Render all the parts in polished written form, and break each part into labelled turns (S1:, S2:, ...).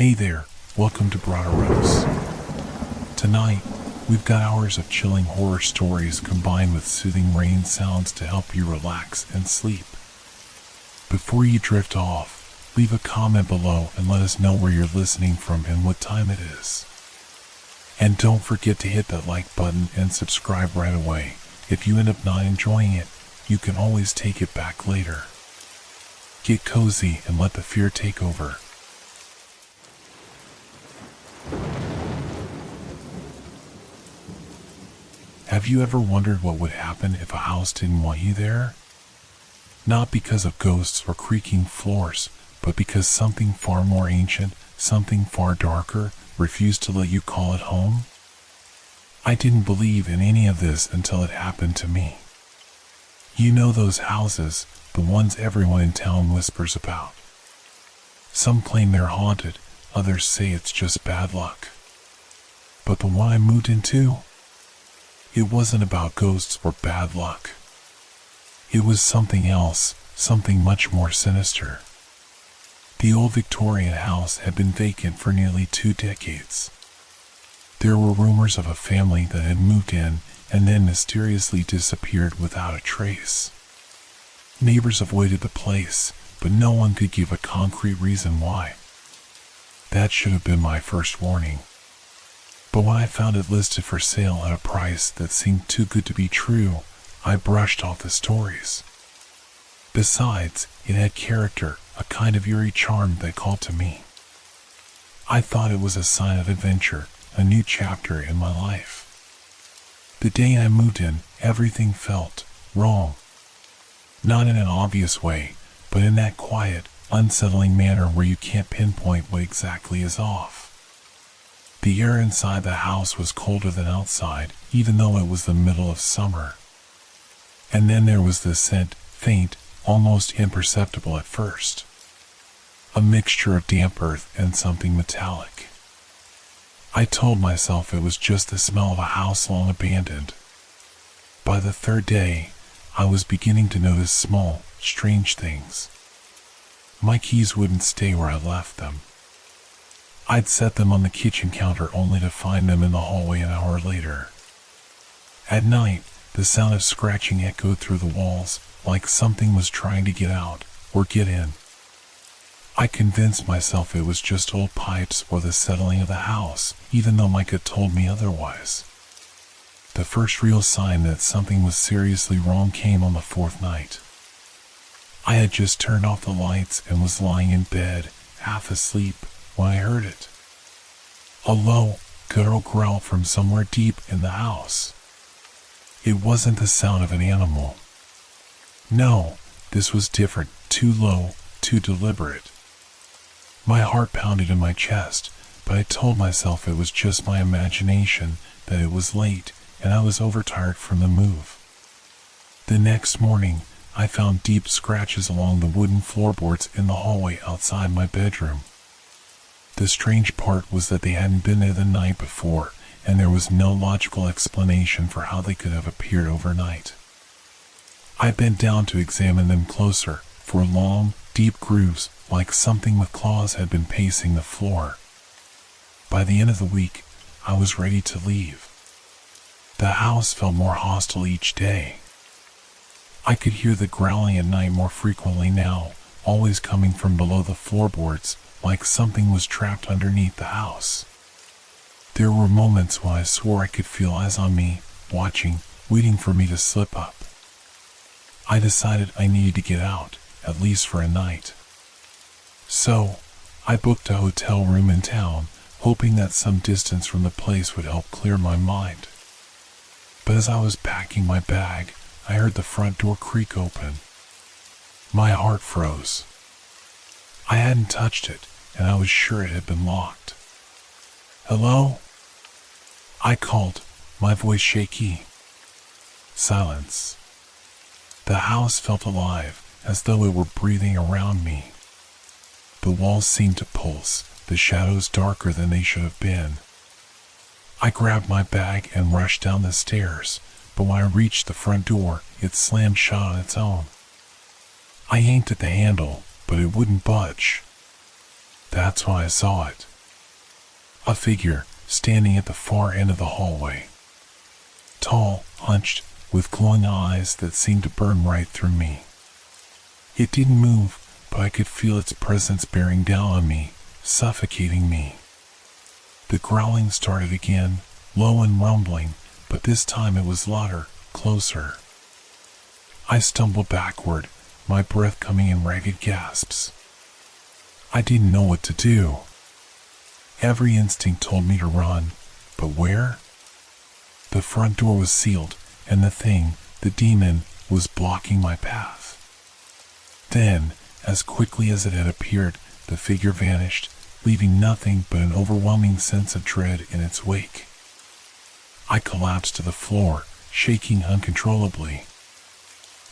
S1: Hey there, welcome to Broderos. Tonight, we've got hours of chilling horror stories combined with soothing rain sounds to help you relax and sleep. Before you drift off, leave a comment below and let us know where you're listening from and what time it is. And don't forget to hit that like button and subscribe right away. If you end up not enjoying it, you can always take it back later. Get cozy and let the fear take over. Have you ever wondered what would happen if a house didn't want you there? Not because of ghosts or creaking floors, but because something far more ancient, something far darker, refused to let you call it home? I didn't believe in any of this until it happened to me. You know those houses, the ones everyone in town whispers about. Some claim they're haunted, others say it's just bad luck. But the one I moved into? It wasn't about ghosts or bad luck. It was something else, something much more sinister. The old Victorian house had been vacant for nearly 2 decades. There were rumors of a family that had moved in and then mysteriously disappeared without a trace. Neighbors avoided the place, but no one could give a concrete reason why. That should have been my first warning. But when I found it listed for sale at a price that seemed too good to be true, I brushed off the stories. Besides, it had character, a kind of eerie charm that called to me. I thought it was a sign of adventure, a new chapter in my life. The day I moved in, everything felt wrong. Not in an obvious way, but in that quiet, unsettling manner where you can't pinpoint what exactly is off. The air inside the house was colder than outside, even though it was the middle of summer. And then there was the scent, faint, almost imperceptible at first. A mixture of damp earth and something metallic. I told myself it was just the smell of a house long abandoned. By the 3rd day, I was beginning to notice small, strange things. My keys wouldn't stay where I left them. I'd set them on the kitchen counter only to find them in the hallway an hour later. At night, the sound of scratching echoed through the walls, like something was trying to get out, or get in. I convinced myself it was just old pipes or the settling of the house, even though Mike had told me otherwise. The first real sign that something was seriously wrong came on the 4th night. I had just turned off the lights and was lying in bed, half asleep, when I heard it. A low, guttural growl from somewhere deep in the house. It wasn't the sound of an animal. No, this was different, too low, too deliberate. My heart pounded in my chest, but I told myself it was just my imagination, that it was late, and I was overtired from the move. The next morning, I found deep scratches along the wooden floorboards in the hallway outside my bedroom. The strange part was that they hadn't been there the night before, and there was no logical explanation for how they could have appeared overnight. I bent down to examine them closer, for long, deep grooves, like something with claws had been pacing the floor. By the end of the week, I was ready to leave. The house felt more hostile each day. I could hear the growling at night more frequently now, always coming from below the floorboards, like something was trapped underneath the house. There were moments when I swore I could feel eyes on me, watching, waiting for me to slip up. I decided I needed to get out, at least for a night. So, I booked a hotel room in town, hoping that some distance from the place would help clear my mind. But as I was packing my bag, I heard the front door creak open. My heart froze. I hadn't touched it, and I was sure it had been locked. "Hello?" I called, my voice shaky. Silence. The house felt alive, as though it were breathing around me. The walls seemed to pulse, the shadows darker than they should have been. I grabbed my bag and rushed down the stairs, but when I reached the front door, it slammed shut on its own. I yanked at the handle, but it wouldn't budge. That's when I saw it. A figure standing at the far end of the hallway. Tall, hunched, with glowing eyes that seemed to burn right through me. It didn't move, but I could feel its presence bearing down on me, suffocating me. The growling started again, low and rumbling, but this time it was louder, closer. I stumbled backward, my breath coming in ragged gasps. I didn't know what to do. Every instinct told me to run, but where? The front door was sealed, and the demon, was blocking my path. Then, as quickly as it had appeared, the figure vanished, leaving nothing but an overwhelming sense of dread in its wake. I collapsed to the floor, shaking uncontrollably.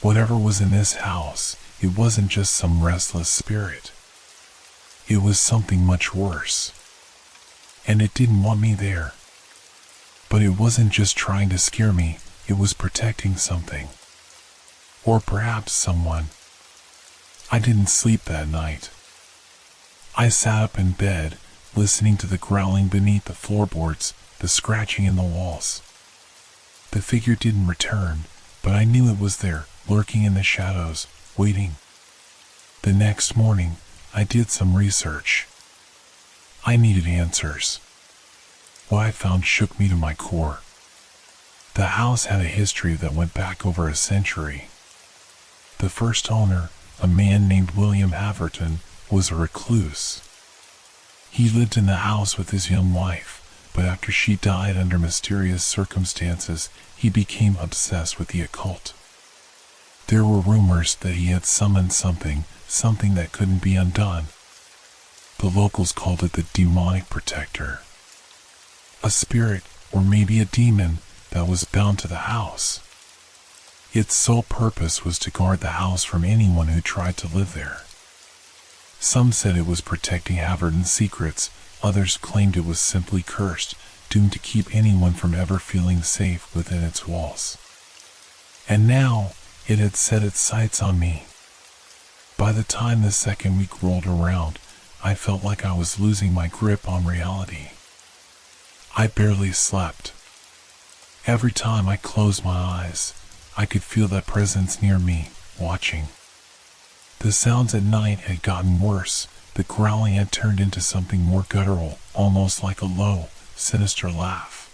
S1: Whatever was in this house, it wasn't just some restless spirit. It was something much worse. And it didn't want me there. But it wasn't just trying to scare me, it was protecting something. Or perhaps someone. I didn't sleep that night. I sat up in bed, listening to the growling beneath the floorboards, the scratching in the walls. The figure didn't return, but I knew it was there, lurking in the shadows, waiting. The next morning, I did some research. I needed answers. What I found shook me to my core. The house had a history that went back over a century. The first owner, a man named William Haverton, was a recluse. He lived in the house with his young wife, but after she died under mysterious circumstances, he became obsessed with the occult. There were rumors that he had summoned something that couldn't be undone. The locals called it the demonic protector. A spirit, or maybe a demon, that was bound to the house. Its sole purpose was to guard the house from anyone who tried to live there. Some said it was protecting Haverton's secrets, others claimed it was simply cursed, doomed to keep anyone from ever feeling safe within its walls. And now, it had set its sights on me. By the time the second week rolled around, I felt like I was losing my grip on reality. I barely slept. Every time I closed my eyes, I could feel that presence near me, watching. The sounds at night had gotten worse. The growling had turned into something more guttural, almost like a low, sinister laugh.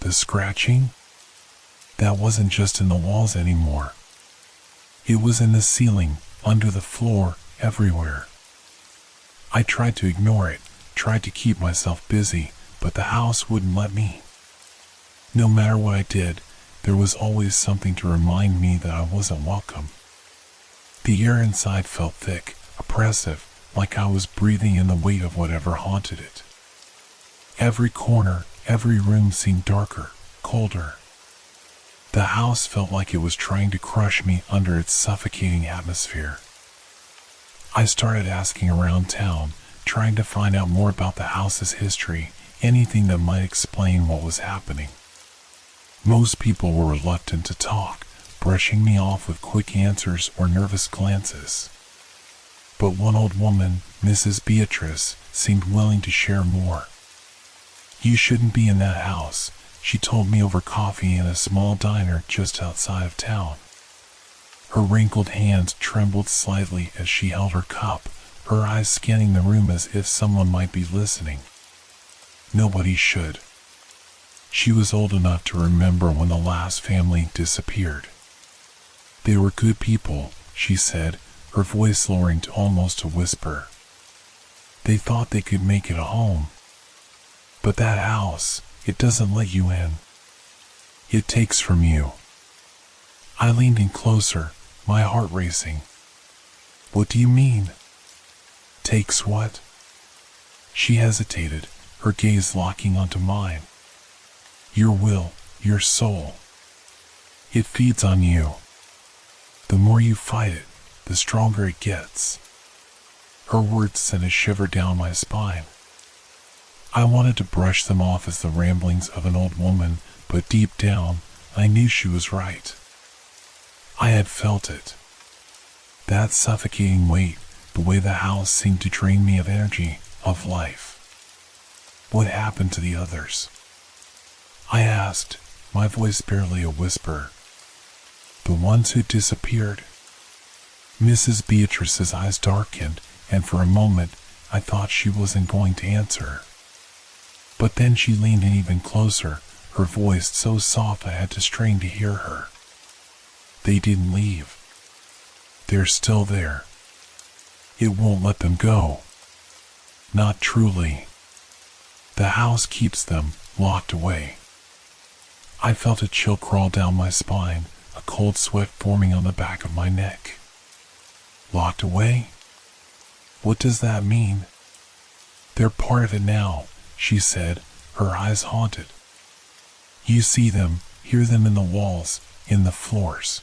S1: The scratching? That wasn't just in the walls anymore. It was in the ceiling, under the floor, everywhere. I tried to ignore it, tried to keep myself busy, but the house wouldn't let me. No matter what I did, there was always something to remind me that I wasn't welcome. The air inside felt thick, oppressive, like I was breathing in the weight of whatever haunted it. Every corner, every room seemed darker, colder. The house felt like it was trying to crush me under its suffocating atmosphere. I started asking around town, trying to find out more about the house's history, anything that might explain what was happening. Most people were reluctant to talk, brushing me off with quick answers or nervous glances. But one old woman, Mrs. Beatrice, seemed willing to share more. "You shouldn't be in that house," she told me over coffee in a small diner just outside of town. Her wrinkled hands trembled slightly as she held her cup, her eyes scanning the room as if someone might be listening. Nobody should. She was old enough to remember when the last family disappeared. They were good people, she said, her voice lowering to almost a whisper. They thought they could make it a home. But that house, it doesn't let you in. It takes from you. I leaned in closer, my heart racing. "What do you mean?" "Takes what?" She hesitated, her gaze locking onto mine. "Your will, your soul. It feeds on you. The more you fight it, the stronger it gets." Her words sent a shiver down my spine. I wanted to brush them off as the ramblings of an old woman, but deep down, I knew she was right. I had felt it. That suffocating weight, the way the house seemed to drain me of energy, of life. What happened to the others? I asked, my voice barely a whisper. The ones who disappeared. Mrs. Beatrice's eyes darkened, and for a moment I thought she wasn't going to answer. But then she leaned in even closer, her voice so soft I had to strain to hear her. They didn't leave. They're still there. It won't let them go. Not truly. The house keeps them locked away. I felt a chill crawl down my spine, a cold sweat forming on the back of my neck. Locked away? What does that mean? They're part of it now, she said, her eyes haunted. You see them, hear them in the walls, in the floors.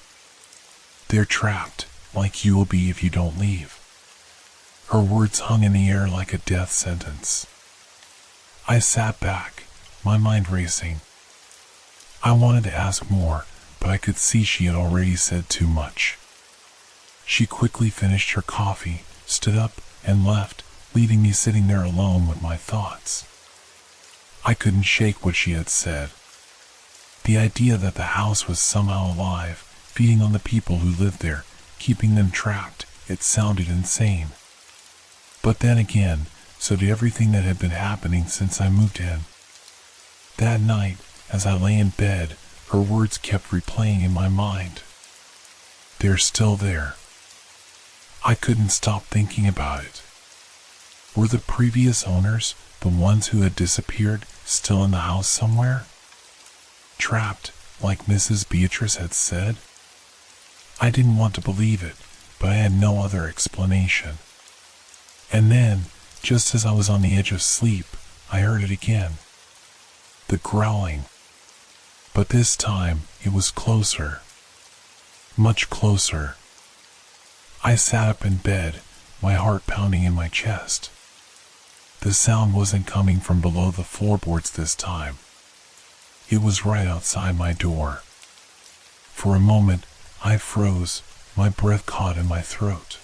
S1: They're trapped, like you will be if you don't leave. Her words hung in the air like a death sentence. I sat back, my mind racing. I wanted to ask more, but I could see she had already said too much. She quickly finished her coffee, stood up, and left, leaving me sitting there alone with my thoughts. I couldn't shake what she had said. The idea that the house was somehow alive, feeding on the people who lived there, keeping them trapped, it sounded insane. But then again, so did everything that had been happening since I moved in. That night, as I lay in bed, her words kept replaying in my mind. They're still there. I couldn't stop thinking about it. Were the previous owners, the ones who had disappeared, still in the house somewhere? Trapped, like Mrs. Beatrice had said? I didn't want to believe it, but I had no other explanation. And then, just as I was on the edge of sleep, I heard it again. The growling. But this time, it was closer. Much closer. I sat up in bed, my heart pounding in my chest. The sound wasn't coming from below the floorboards this time. It was right outside my door. For a moment, I froze, my breath caught in my throat.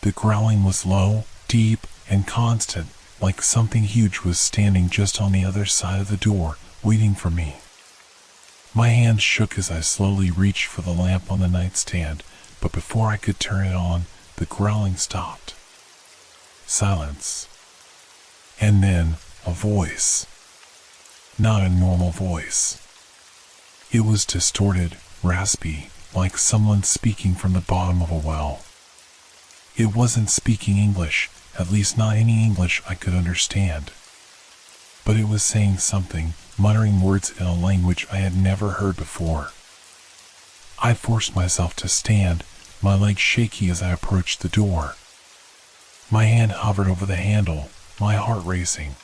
S1: The growling was low, deep, and constant, like something huge was standing just on the other side of the door, waiting for me. My hand shook as I slowly reached for the lamp on the nightstand, but before I could turn it on, the growling stopped. Silence. And then, a voice. Not a normal voice. It was distorted, raspy, like someone speaking from the bottom of a well. It wasn't speaking English, at least not any English I could understand. But it was saying something, muttering words in a language I had never heard before. I forced myself to stand, my legs shaky as I approached the door. My hand hovered over the handle, my heart racing.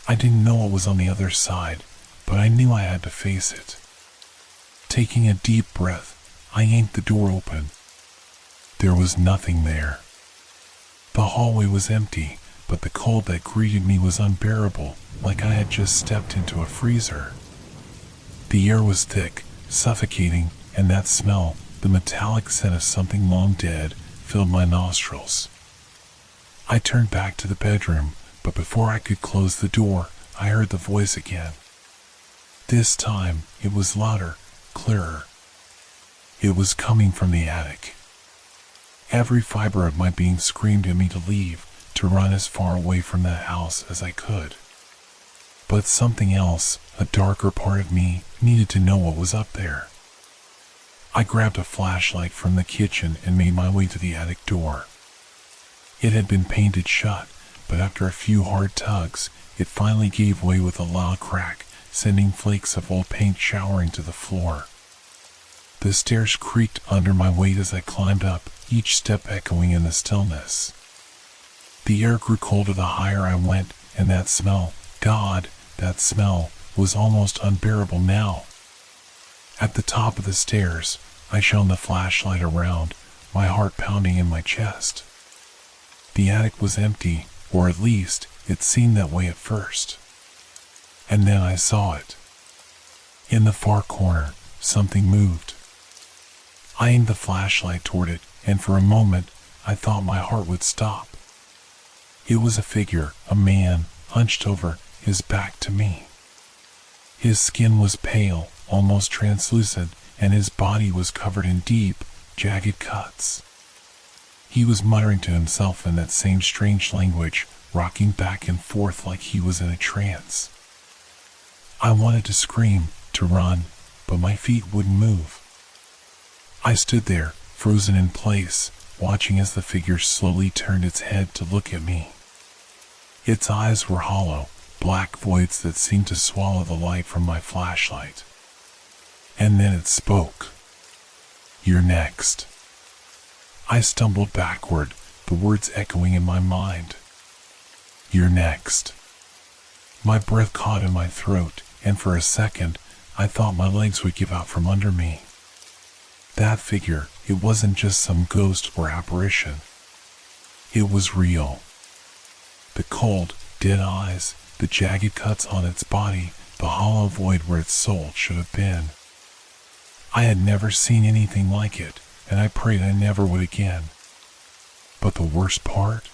S1: I didn't know what was on the other side, but I knew I had to face it. Taking a deep breath, I yanked the door open. There was nothing there. The hallway was empty, but the cold that greeted me was unbearable, like I had just stepped into a freezer. The air was thick, suffocating, and that smell, the metallic scent of something long dead, filled my nostrils. I turned back to the bedroom, but before I could close the door, I heard the voice again. This time, it was louder, clearer. It was coming from the attic. Every fiber of my being screamed at me to leave, to run as far away from that house as I could. But something else, a darker part of me, needed to know what was up there. I grabbed a flashlight from the kitchen and made my way to the attic door. It had been painted shut, but after a few hard tugs, it finally gave way with a loud crack, sending flakes of old paint showering to the floor. The stairs creaked under my weight as I climbed up, each step echoing in the stillness. The air grew colder the higher I went, and that smell, God, that smell, was almost unbearable now. At the top of the stairs, I shone the flashlight around, my heart pounding in my chest. The attic was empty, or at least, it seemed that way at first. And then I saw it. In the far corner, something moved. I aimed the flashlight toward it, and for a moment, I thought my heart would stop. It was a figure, a man, hunched over, his back to me. His skin was pale, almost translucent, and his body was covered in deep, jagged cuts. He was muttering to himself in that same strange language, rocking back and forth like he was in a trance. I wanted to scream, to run, but my feet wouldn't move. I stood there, frozen in place, watching as the figure slowly turned its head to look at me. Its eyes were hollow, black voids that seemed to swallow the light from my flashlight. And then it spoke. "You're next." I stumbled backward, the words echoing in my mind. "You're next." My breath caught in my throat, and for a second, I thought my legs would give out from under me. That figure, it wasn't just some ghost or apparition. It was real. The cold, dead eyes, the jagged cuts on its body, the hollow void where its soul should have been. I had never seen anything like it, and I prayed I never would again. But the worst part?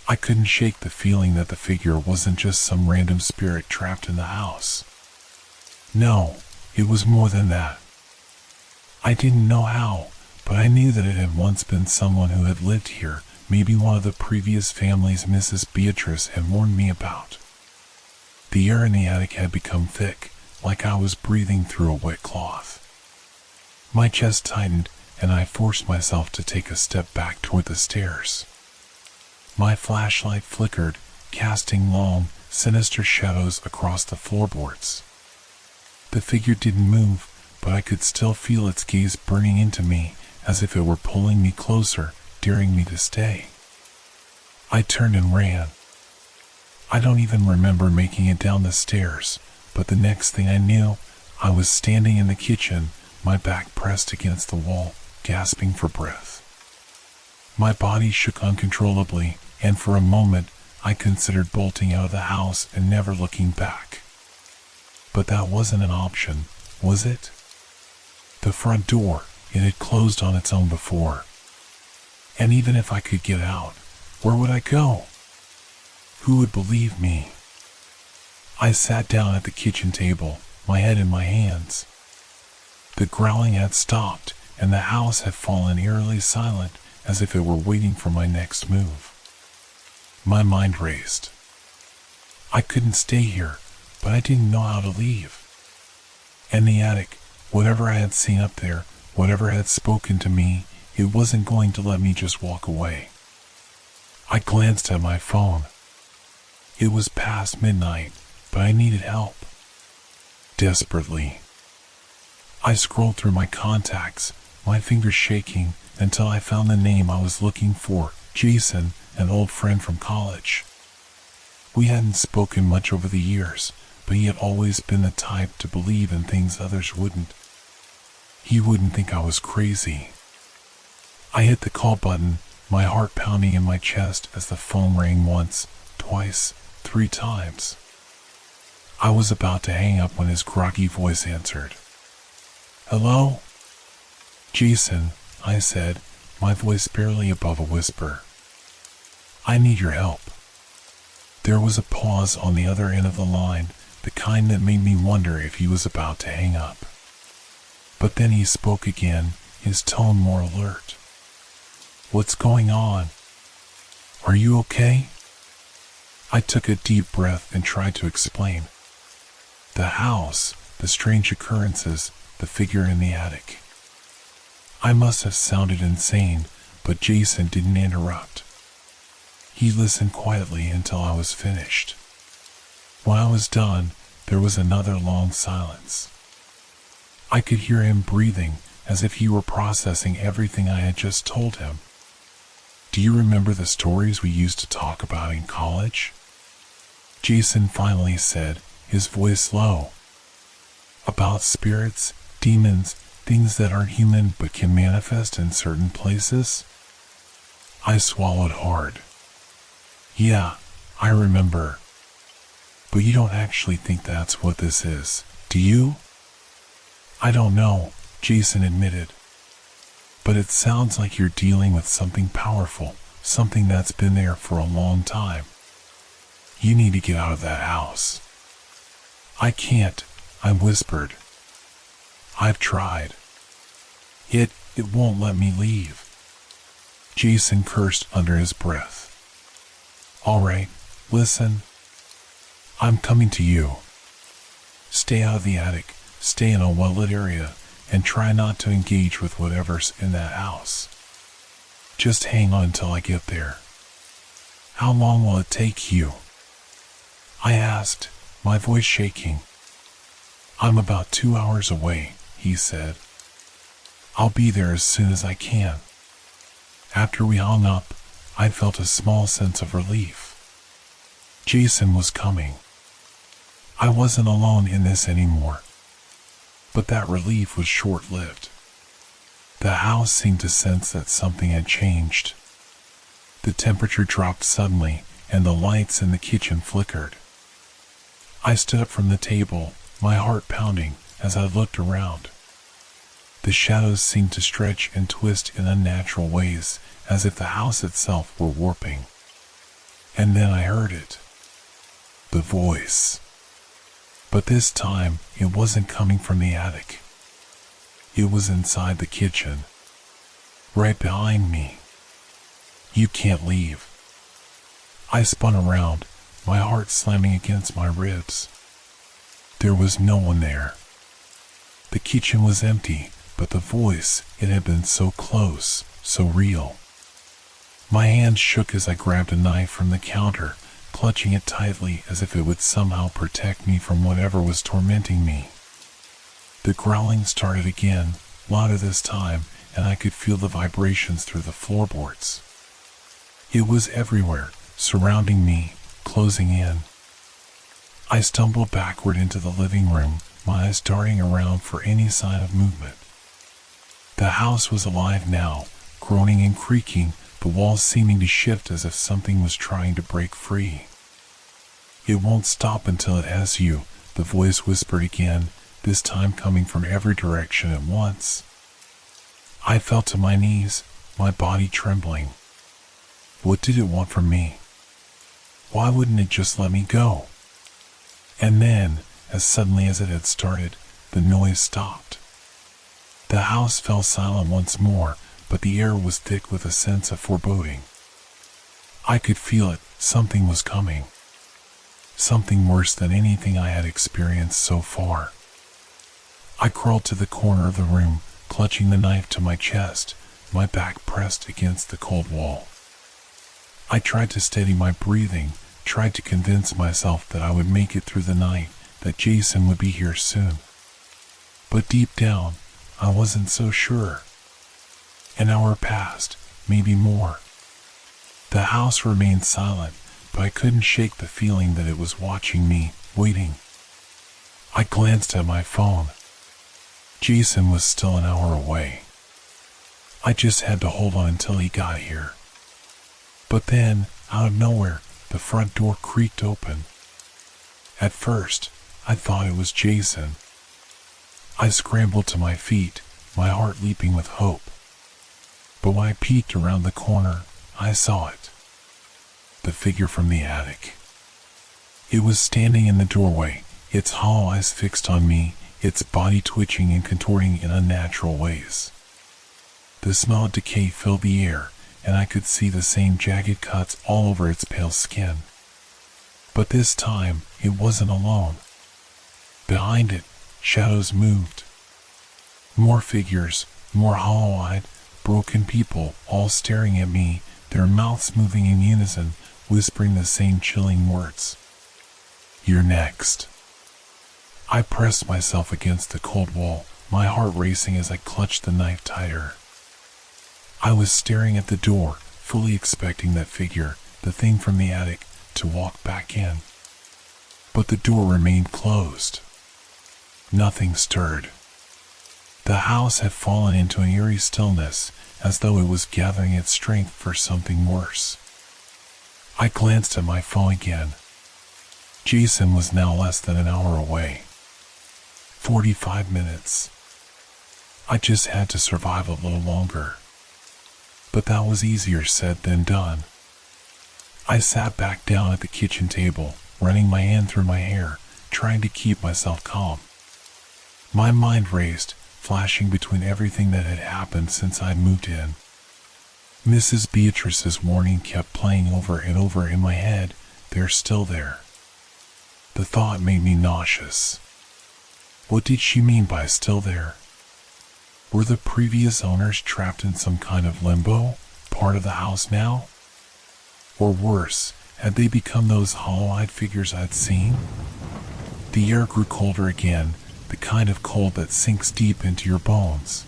S1: I couldn't shake the feeling that the figure wasn't just some random spirit trapped in the house. No, it was more than that. I didn't know how, but I knew that it had once been someone who had lived here, maybe one of the previous families Mrs. Beatrice had warned me about. The air in the attic had become thick, like I was breathing through a wet cloth. My chest tightened, and I forced myself to take a step back toward the stairs. My flashlight flickered, casting long, sinister shadows across the floorboards. The figure didn't move, but I could still feel its gaze burning into me, as if it were pulling me closer, daring me to stay. I turned and ran. I don't even remember making it down the stairs, but the next thing I knew, I was standing in the kitchen, my back pressed against the wall, gasping for breath. My body shook uncontrollably, and for a moment, I considered bolting out of the house and never looking back. But that wasn't an option, was it? The front door, it had closed on its own before. And even if I could get out, where would I go? Who would believe me? I sat down at the kitchen table, my head in my hands. The growling had stopped, and the house had fallen eerily silent, as if it were waiting for my next move. My mind raced. I couldn't stay here, but I didn't know how to leave. And the attic, whatever I had seen up there, whatever had spoken to me, it wasn't going to let me just walk away. I glanced at my phone. It was past midnight, but I needed help. Desperately. I scrolled through my contacts, my fingers shaking, until I found the name I was looking for, Jason, an old friend from college. We hadn't spoken much over the years, but he had always been the type to believe in things others wouldn't. He wouldn't think I was crazy. I hit the call button, my heart pounding in my chest as the phone rang once, twice, 3 times. I was about to hang up when his groggy voice answered. "Hello?" "Jason," I said, my voice barely above a whisper. "I need your help." There was a pause on the other end of the line, the kind that made me wonder if he was about to hang up. But then he spoke again, his tone more alert. "What's going on? Are you okay?" I took a deep breath and tried to explain. The house, the strange occurrences, the figure in the attic. I must have sounded insane, but Jason didn't interrupt. He listened quietly until I was finished. When I was done, there was another long silence. I could hear him breathing, as if he were processing everything I had just told him. "Do you remember the stories we used to talk about in college?" Jason finally said, his voice low. "About spirits, demons, things that aren't human but can manifest in certain places?" I swallowed hard. "Yeah, I remember. But you don't actually think that's what this is, do you?" "I don't know," Jason admitted. "But it sounds like you're dealing with something powerful, something that's been there for a long time." You need to get out of that house. I can't, I whispered. I've tried. It won't let me leave. Jason cursed under his breath. All right, listen. I'm coming to you. Stay out of the attic, stay in a well-lit area, and try not to engage with whatever's in that house. Just hang on until I get there. How long will it take you? I asked, my voice shaking. I'm about 2 hours away, he said. I'll be there as soon as I can. After we hung up, I felt a small sense of relief. Jason was coming. I wasn't alone in this anymore. But that relief was short-lived. The house seemed to sense that something had changed. The temperature dropped suddenly, and the lights in the kitchen flickered. I stood up from the table, my heart pounding, as I looked around. The shadows seemed to stretch and twist in unnatural ways, as if the house itself were warping. And then I heard it. The voice. But this time, it wasn't coming from the attic. It was inside the kitchen. Right behind me. You can't leave. I spun around, my heart slamming against my ribs. There was no one there. The kitchen was empty, but the voice, it had been so close, so real. My hand shook as I grabbed a knife from the counter, clutching it tightly as if it would somehow protect me from whatever was tormenting me. The growling started again, louder this time, and I could feel the vibrations through the floorboards. It was everywhere, surrounding me, closing in. I stumbled backward into the living room, my eyes darting around for any sign of movement. The house was alive now, groaning and creaking, the walls seeming to shift as if something was trying to break free. It won't stop until it has you, the voice whispered again, this time coming from every direction at once. I fell to my knees, my body trembling. What did it want from me? Why wouldn't it just let me go? And then, as suddenly as it had started, the noise stopped. The house fell silent once more, but the air was thick with a sense of foreboding. I could feel it, something was coming. Something worse than anything I had experienced so far. I crawled to the corner of the room, clutching the knife to my chest, my back pressed against the cold wall. I tried to steady my breathing, tried to convince myself that I would make it through the night, that Jason would be here soon. But deep down, I wasn't so sure. An hour passed, maybe more. The house remained silent, but I couldn't shake the feeling that it was watching me, waiting. I glanced at my phone. Jason was still an hour away. I just had to hold on until he got here. But then, out of nowhere, the front door creaked open. At first, I thought it was Jason. I scrambled to my feet, my heart leaping with hope. But when I peeked around the corner, I saw it. The figure from the attic. It was standing in the doorway, its hollow eyes fixed on me, its body twitching and contorting in unnatural ways. The smell of decay filled the air, and I could see the same jagged cuts all over its pale skin. But this time, it wasn't alone. Behind it, shadows moved. More figures, more hollow-eyed, broken people, all staring at me, their mouths moving in unison, whispering the same chilling words. You're next. I pressed myself against the cold wall, my heart racing as I clutched the knife tighter. I was staring at the door, fully expecting that figure, the thing from the attic, to walk back in. But the door remained closed. Nothing stirred. The house had fallen into an eerie stillness, as though it was gathering its strength for something worse. I glanced at my phone again. Jason was now less than an hour away. 45 minutes. I just had to survive a little longer. But that was easier said than done. I sat back down at the kitchen table, running my hand through my hair, trying to keep myself calm. My mind raced, flashing between everything that had happened since I'd moved in. Mrs. Beatrice's warning kept playing over and over in my head. They're still there. The thought made me nauseous. What did she mean by still there? Were the previous owners trapped in some kind of limbo, part of the house now? Or worse, had they become those hollow-eyed figures I'd seen? The air grew colder again, the kind of cold that sinks deep into your bones.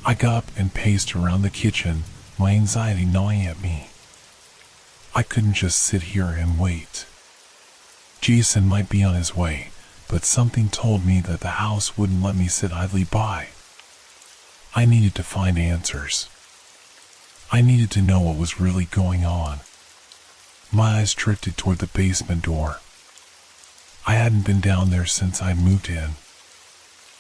S1: I got up and paced around the kitchen, my anxiety gnawing at me. I couldn't just sit here and wait. Jason might be on his way, but something told me that the house wouldn't let me sit idly by. I needed to find answers. I needed to know what was really going on. My eyes drifted toward the basement door. I hadn't been down there since I moved in.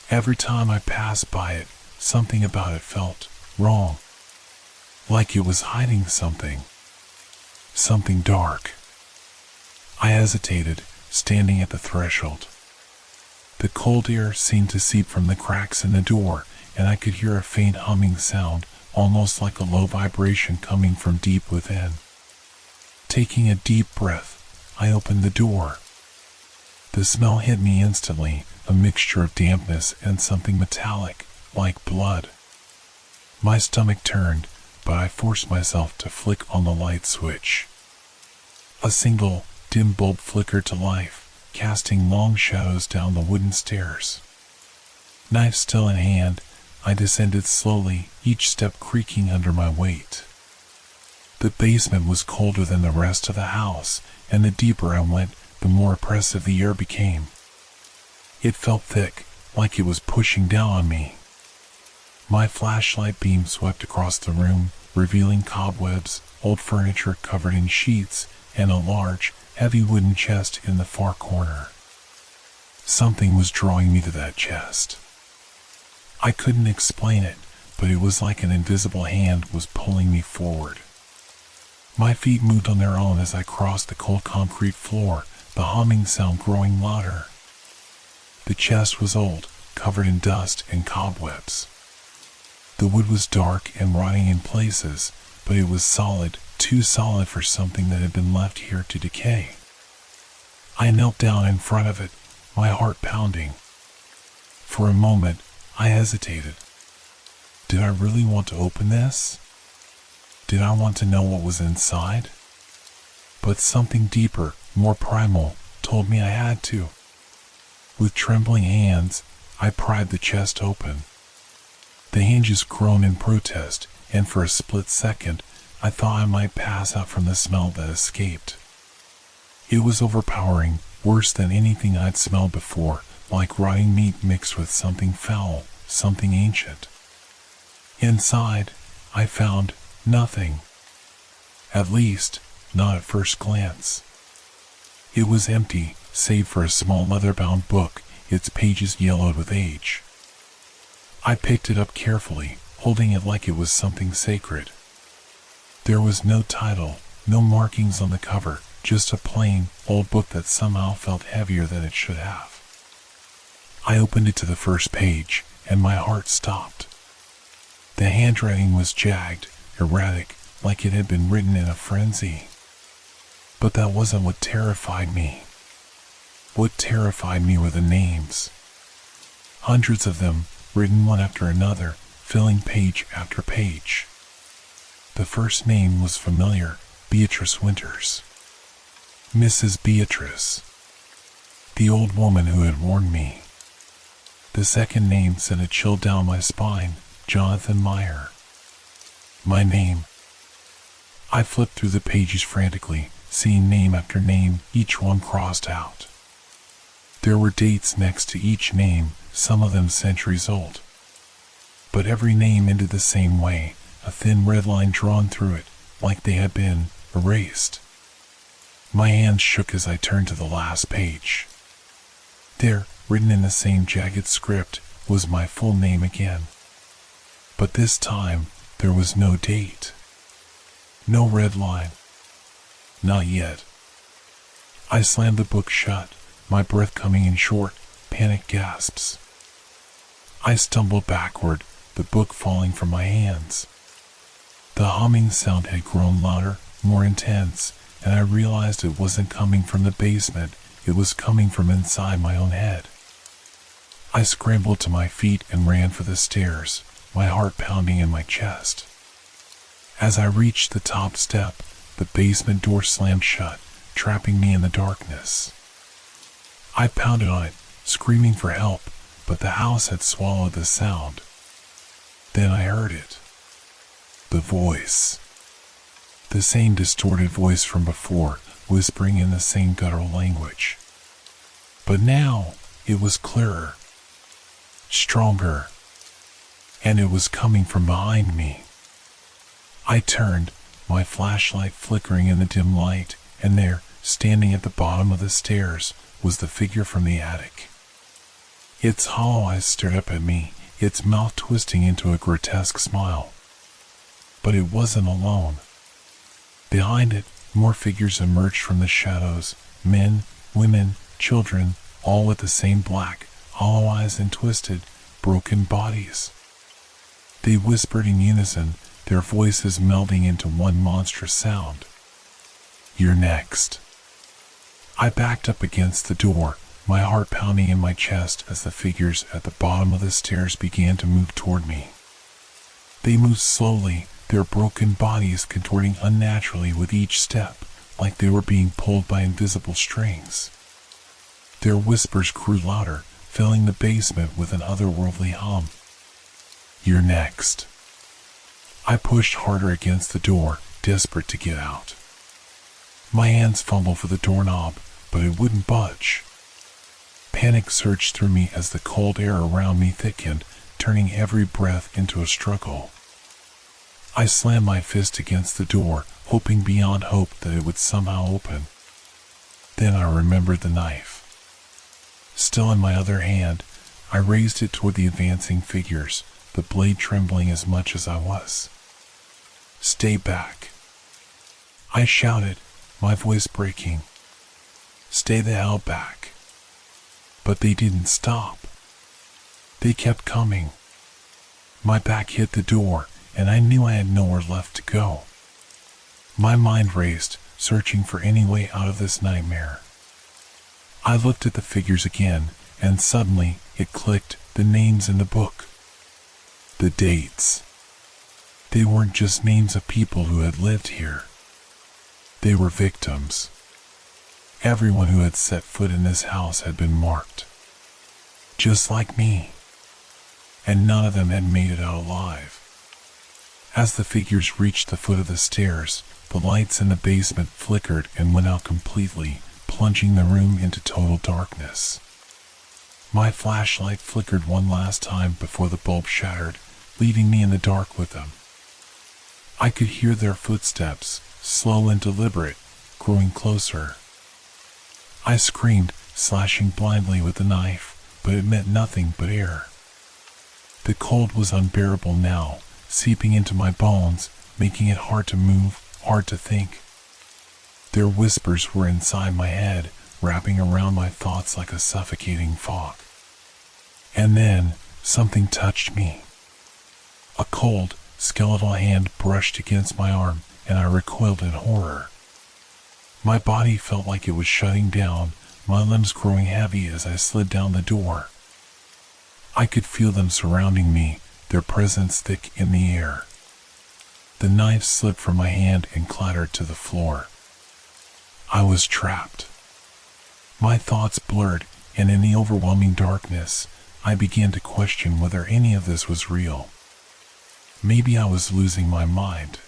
S1: Every time I passed by it, something about it felt wrong. Like it was hiding something. Something dark. I hesitated, standing at the threshold. The cold air seemed to seep from the cracks in the door, and I could hear a faint humming sound, almost like a low vibration coming from deep within. Taking a deep breath, I opened the door. The smell hit me instantly, a mixture of dampness and something metallic, like blood. My stomach turned, but I forced myself to flick on the light switch. A single, dim bulb flickered to life, casting long shadows down the wooden stairs. Knife still in hand, I descended slowly, each step creaking under my weight. The basement was colder than the rest of the house, and the deeper I went, the more oppressive the air became. It felt thick, like it was pushing down on me. My flashlight beam swept across the room, revealing cobwebs, old furniture covered in sheets, and a large, heavy wooden chest in the far corner. Something was drawing me to that chest. I couldn't explain it, but it was like an invisible hand was pulling me forward. My feet moved on their own as I crossed the cold concrete floor, the humming sound growing louder. The chest was old, covered in dust and cobwebs. The wood was dark and rotting in places, but it was solid, too solid for something that had been left here to decay. I knelt down in front of it, my heart pounding. For a moment, I hesitated. Did I really want to open this? Did I want to know what was inside? But something deeper, more primal, told me I had to. With trembling hands, I pried the chest open. The hinges groaned in protest, and for a split second, I thought I might pass out from the smell that escaped. It was overpowering, worse than anything I'd smelled before, like rotting meat mixed with something foul, something ancient. Inside, I found nothing. At least, not at first glance. It was empty, save for a small leather-bound book, its pages yellowed with age. I picked it up carefully, holding it like it was something sacred. There was no title, no markings on the cover, just a plain, old book that somehow felt heavier than it should have. I opened it to the first page, and my heart stopped. The handwriting was jagged, erratic, like it had been written in a frenzy. But that wasn't what terrified me. What terrified me were the names. Hundreds of them, written one after another, filling page after page. The first name was familiar, Beatrice Winters. Mrs. Beatrice. The old woman who had warned me. The second name sent a chill down my spine, Jonathan Meyer. My name. I flipped through the pages frantically, seeing name after name, each one crossed out. There were dates next to each name, some of them centuries old. But every name ended the same way, a thin red line drawn through it, like they had been erased. My hands shook as I turned to the last page. There, written in the same jagged script, was my full name again. But this time, there was no date. No red line. Not yet. I slammed the book shut, my breath coming in short, panicked gasps. I stumbled backward, the book falling from my hands. The humming sound had grown louder, more intense, and I realized it wasn't coming from the basement, it was coming from inside my own head. I scrambled to my feet and ran for the stairs, my heart pounding in my chest. As I reached the top step, the basement door slammed shut, trapping me in the darkness. I pounded on it, screaming for help, but the house had swallowed the sound. Then I heard it. The voice. The same distorted voice from before, whispering in the same guttural language. But now, it was clearer. Stronger. And it was coming from behind me. I turned, my flashlight flickering in the dim light, and there, standing at the bottom of the stairs, was the figure from the attic. Its hollow eyes stared up at me, its mouth twisting into a grotesque smile. But it wasn't alone. Behind it, more figures emerged from the shadows, men, women, children, all with the same black, hollow eyes and twisted, broken bodies. They whispered in unison, their voices melding into one monstrous sound. "You're next." I backed up against the door, my heart pounding in my chest as the figures at the bottom of the stairs began to move toward me. They moved slowly, their broken bodies contorting unnaturally with each step, like they were being pulled by invisible strings. Their whispers grew louder, filling the basement with an otherworldly hum. "You're next." I pushed harder against the door, desperate to get out. My hands fumbled for the doorknob, but it wouldn't budge. Panic surged through me as the cold air around me thickened, turning every breath into a struggle. I slammed my fist against the door, hoping beyond hope that it would somehow open. Then I remembered the knife. Still in my other hand, I raised it toward the advancing figures, the blade trembling as much as I was. "Stay back," I shouted, my voice breaking. "Stay the hell back." But they didn't stop. They kept coming. My back hit the door, and I knew I had nowhere left to go. My mind raced, searching for any way out of this nightmare. I looked at the figures again, and suddenly it clicked, the names in the book. The dates. They weren't just names of people who had lived here. They were victims. Everyone who had set foot in this house had been marked. Just like me. And none of them had made it out alive. As the figures reached the foot of the stairs, the lights in the basement flickered and went out completely, plunging the room into total darkness. My flashlight flickered one last time before the bulb shattered, leaving me in the dark with them. I could hear their footsteps, slow and deliberate, growing closer. I screamed, slashing blindly with the knife, but it meant nothing but air. The cold was unbearable now, seeping into my bones, making it hard to move, hard to think. Their whispers were inside my head, wrapping around my thoughts like a suffocating fog. And then, something touched me. A cold, skeletal hand brushed against my arm, and I recoiled in horror. My body felt like it was shutting down, my limbs growing heavy as I slid down the door. I could feel them surrounding me, their presence thick in the air. The knife slipped from my hand and clattered to the floor. I was trapped. My thoughts blurred, and in the overwhelming darkness, I began to question whether any of this was real. Maybe I was losing my mind.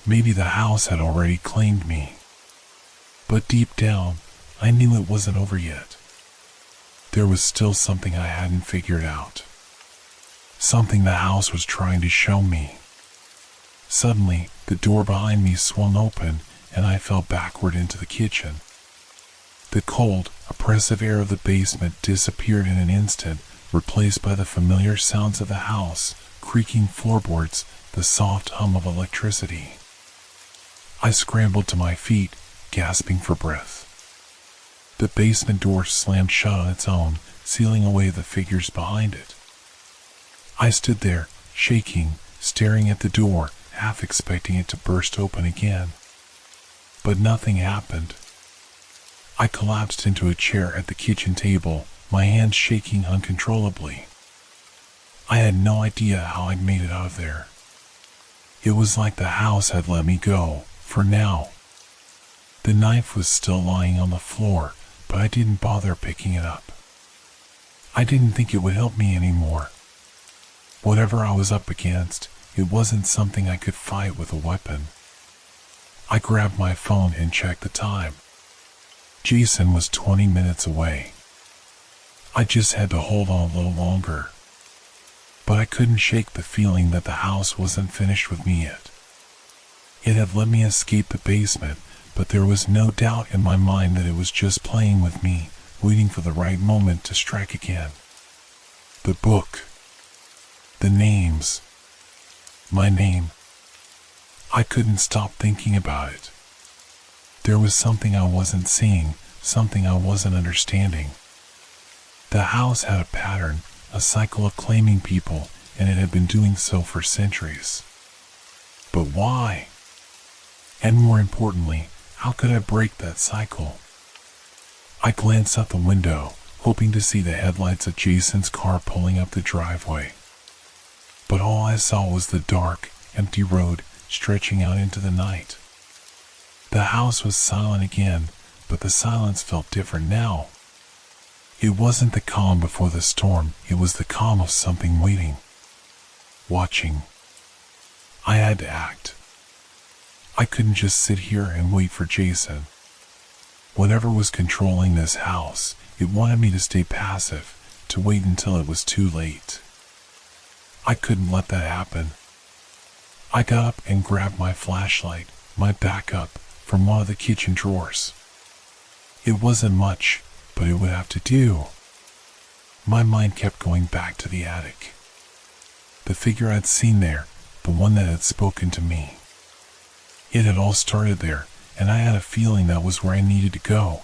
S1: Maybe the house had already claimed me. But deep down, I knew it wasn't over yet. There was still something I hadn't figured out. Something the house was trying to show me. Suddenly, the door behind me swung open, and I fell backward into the kitchen. The cold, oppressive air of the basement disappeared in an instant, replaced by the familiar sounds of the house, creaking floorboards, the soft hum of electricity. I scrambled to my feet, gasping for breath. The basement door slammed shut on its own, sealing away the figures behind it. I stood there, shaking, staring at the door, half expecting it to burst open again. But nothing happened. I collapsed into a chair at the kitchen table, my hands shaking uncontrollably. I had no idea how I'd made it out of there. It was like the house had let me go, for now. The knife was still lying on the floor, but I didn't bother picking it up. I didn't think it would help me anymore. Whatever I was up against, it wasn't something I could fight with a weapon. I grabbed my phone and checked the time. Jason was 20 minutes away. I just had to hold on a little longer. But I couldn't shake the feeling that the house wasn't finished with me yet. It had let me escape the basement, but there was no doubt in my mind that it was just playing with me, waiting for the right moment to strike again. The book. The names. My name. I couldn't stop thinking about it. There was something I wasn't seeing, something I wasn't understanding. The house had a pattern, a cycle of claiming people, and it had been doing so for centuries. But why? And more importantly, how could I break that cycle? I glanced out the window, hoping to see the headlights of Jason's car pulling up the driveway. But all I saw was the dark, empty road stretching out into the night. The house was silent again, but the silence felt different now. It wasn't the calm before the storm, it was the calm of something waiting. Watching. I had to act. I couldn't just sit here and wait for Jason. Whatever was controlling this house, it wanted me to stay passive, to wait until it was too late. I couldn't let that happen. I got up and grabbed my flashlight, my backup, from one of the kitchen drawers. It wasn't much, but it would have to do. My mind kept going back to the attic. The figure I'd seen there, the one that had spoken to me. It had all started there, and I had a feeling that was where I needed to go.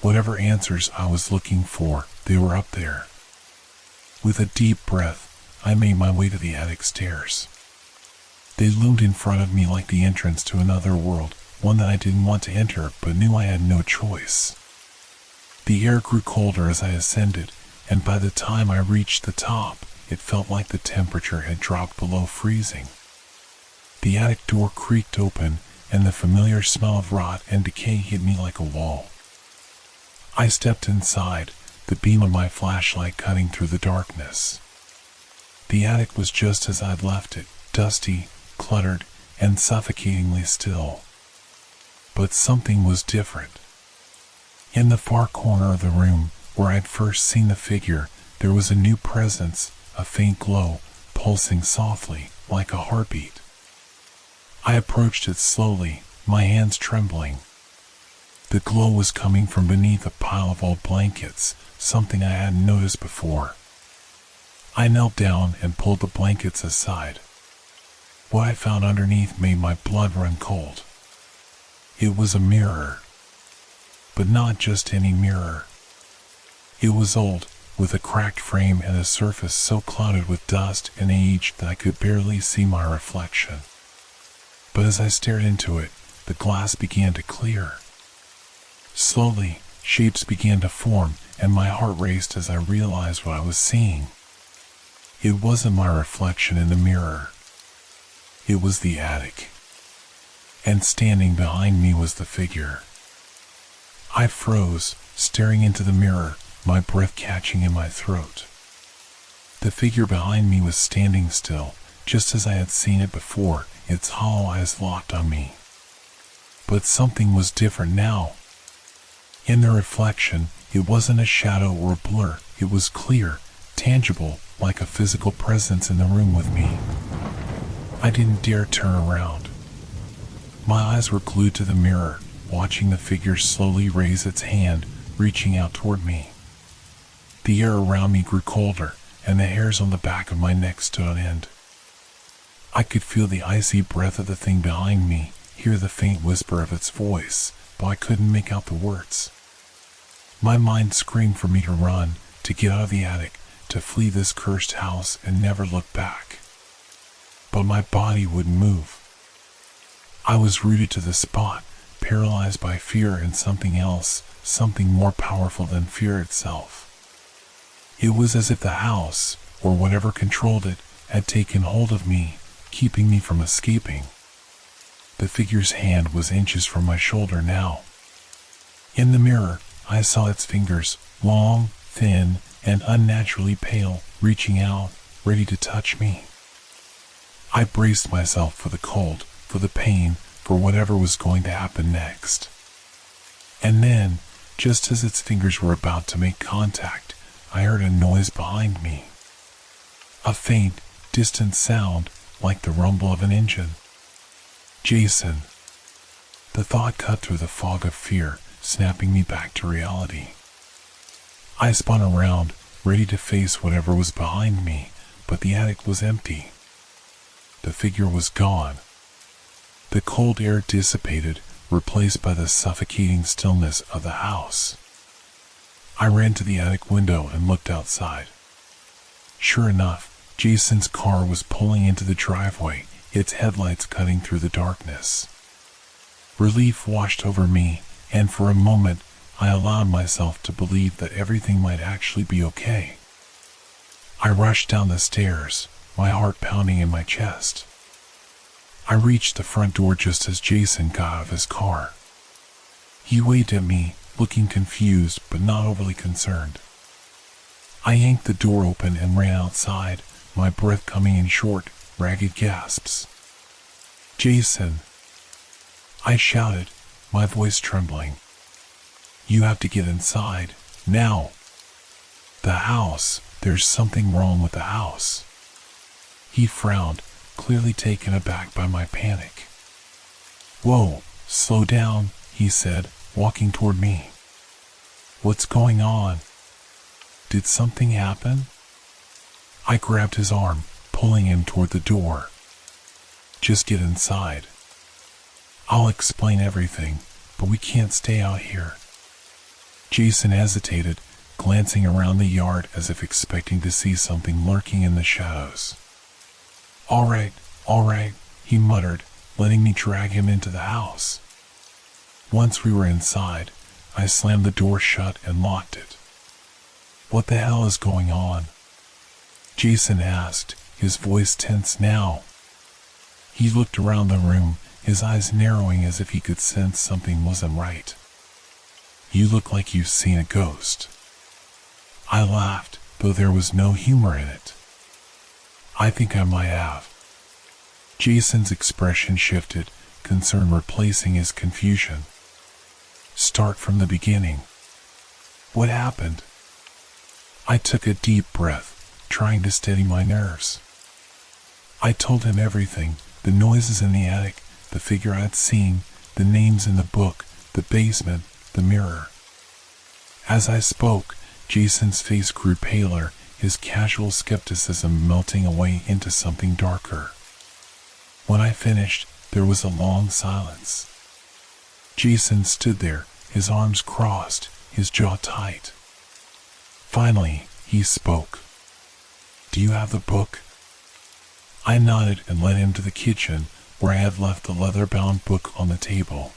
S1: Whatever answers I was looking for, they were up there. With a deep breath, I made my way to the attic stairs. They loomed in front of me like the entrance to another world, one that I didn't want to enter but knew I had no choice. The air grew colder as I ascended, and by the time I reached the top, it felt like the temperature had dropped below freezing. The attic door creaked open, and the familiar smell of rot and decay hit me like a wall. I stepped inside, the beam of my flashlight cutting through the darkness. The attic was just as I'd left it, dusty, cluttered, and suffocatingly still. But something was different. In the far corner of the room, where I'd first seen the figure, there was a new presence, a faint glow, pulsing softly, like a heartbeat. I approached it slowly, my hands trembling. The glow was coming from beneath a pile of old blankets, something I hadn't noticed before. I knelt down and pulled the blankets aside. What I found underneath made my blood run cold. It was a mirror. But not just any mirror. It was old, with a cracked frame and a surface so clouded with dust and age that I could barely see my reflection. But as I stared into it, the glass began to clear. Slowly, shapes began to form, and my heart raced as I realized what I was seeing. It wasn't my reflection in the mirror. It was the attic. And standing behind me was the figure. I froze, staring into the mirror, my breath catching in my throat. The figure behind me was standing still, just as I had seen it before, its hollow eyes locked on me. But something was different now. In the reflection, it wasn't a shadow or a blur, it was clear, tangible, like a physical presence in the room with me. I didn't dare turn around. My eyes were glued to the mirror, watching the figure slowly raise its hand, reaching out toward me. The air around me grew colder, and the hairs on the back of my neck stood on end. I could feel the icy breath of the thing behind me, hear the faint whisper of its voice, but I couldn't make out the words. My mind screamed for me to run, to get out of the attic, to flee this cursed house and never look back. But my body wouldn't move. I was rooted to the spot, paralyzed by fear and something else, something more powerful than fear itself. It was as if the house, or whatever controlled it, had taken hold of me, keeping me from escaping. The figure's hand was inches from my shoulder now. In the mirror, I saw its fingers, long, thin, and unnaturally pale, reaching out, ready to touch me. I braced myself for the cold, for the pain, for whatever was going to happen next. And then, just as its fingers were about to make contact, I heard a noise behind me. A faint, distant sound, like the rumble of an engine. Jason. The thought cut through the fog of fear, snapping me back to reality. I spun around, ready to face whatever was behind me, but the attic was empty. The figure was gone. The cold air dissipated, replaced by the suffocating stillness of the house. I ran to the attic window and looked outside. Sure enough, Jason's car was pulling into the driveway, its headlights cutting through the darkness. Relief washed over me, and for a moment, I allowed myself to believe that everything might actually be okay. I rushed down the stairs, my heart pounding in my chest. I reached the front door just as Jason got out of his car. He waved at me, looking confused but not overly concerned. I yanked the door open and ran outside, my breath coming in short, ragged gasps. "Jason!" I shouted, my voice trembling. "You have to get inside, now!" "The house, there's something wrong with the house." He frowned, clearly taken aback by my panic. "Whoa, slow down," he said, walking toward me. "What's going on? Did something happen?" I grabbed his arm, pulling him toward the door. "Just get inside. I'll explain everything, but we can't stay out here." Jason hesitated, glancing around the yard as if expecting to see something lurking in the shadows. All right, he muttered, letting me drag him into the house. Once we were inside, I slammed the door shut and locked it. "What the hell is going on?" Jason asked, his voice tense now. He looked around the room, his eyes narrowing as if he could sense something wasn't right. "You look like you've seen a ghost." I laughed, though there was no humor in it. "I think I might have." Jason's expression shifted, concern replacing his confusion. "Start from the beginning. What happened?" I took a deep breath, trying to steady my nerves. I told him everything, the noises in the attic, the figure I'd seen, the names in the book, the basement, the mirror. As I spoke, Jason's face grew paler, his casual skepticism melting away into something darker. When I finished, there was a long silence. Jason stood there, his arms crossed, his jaw tight. Finally, he spoke. "Do you have the book?" I nodded and led him to the kitchen, where I had left the leather-bound book on the table.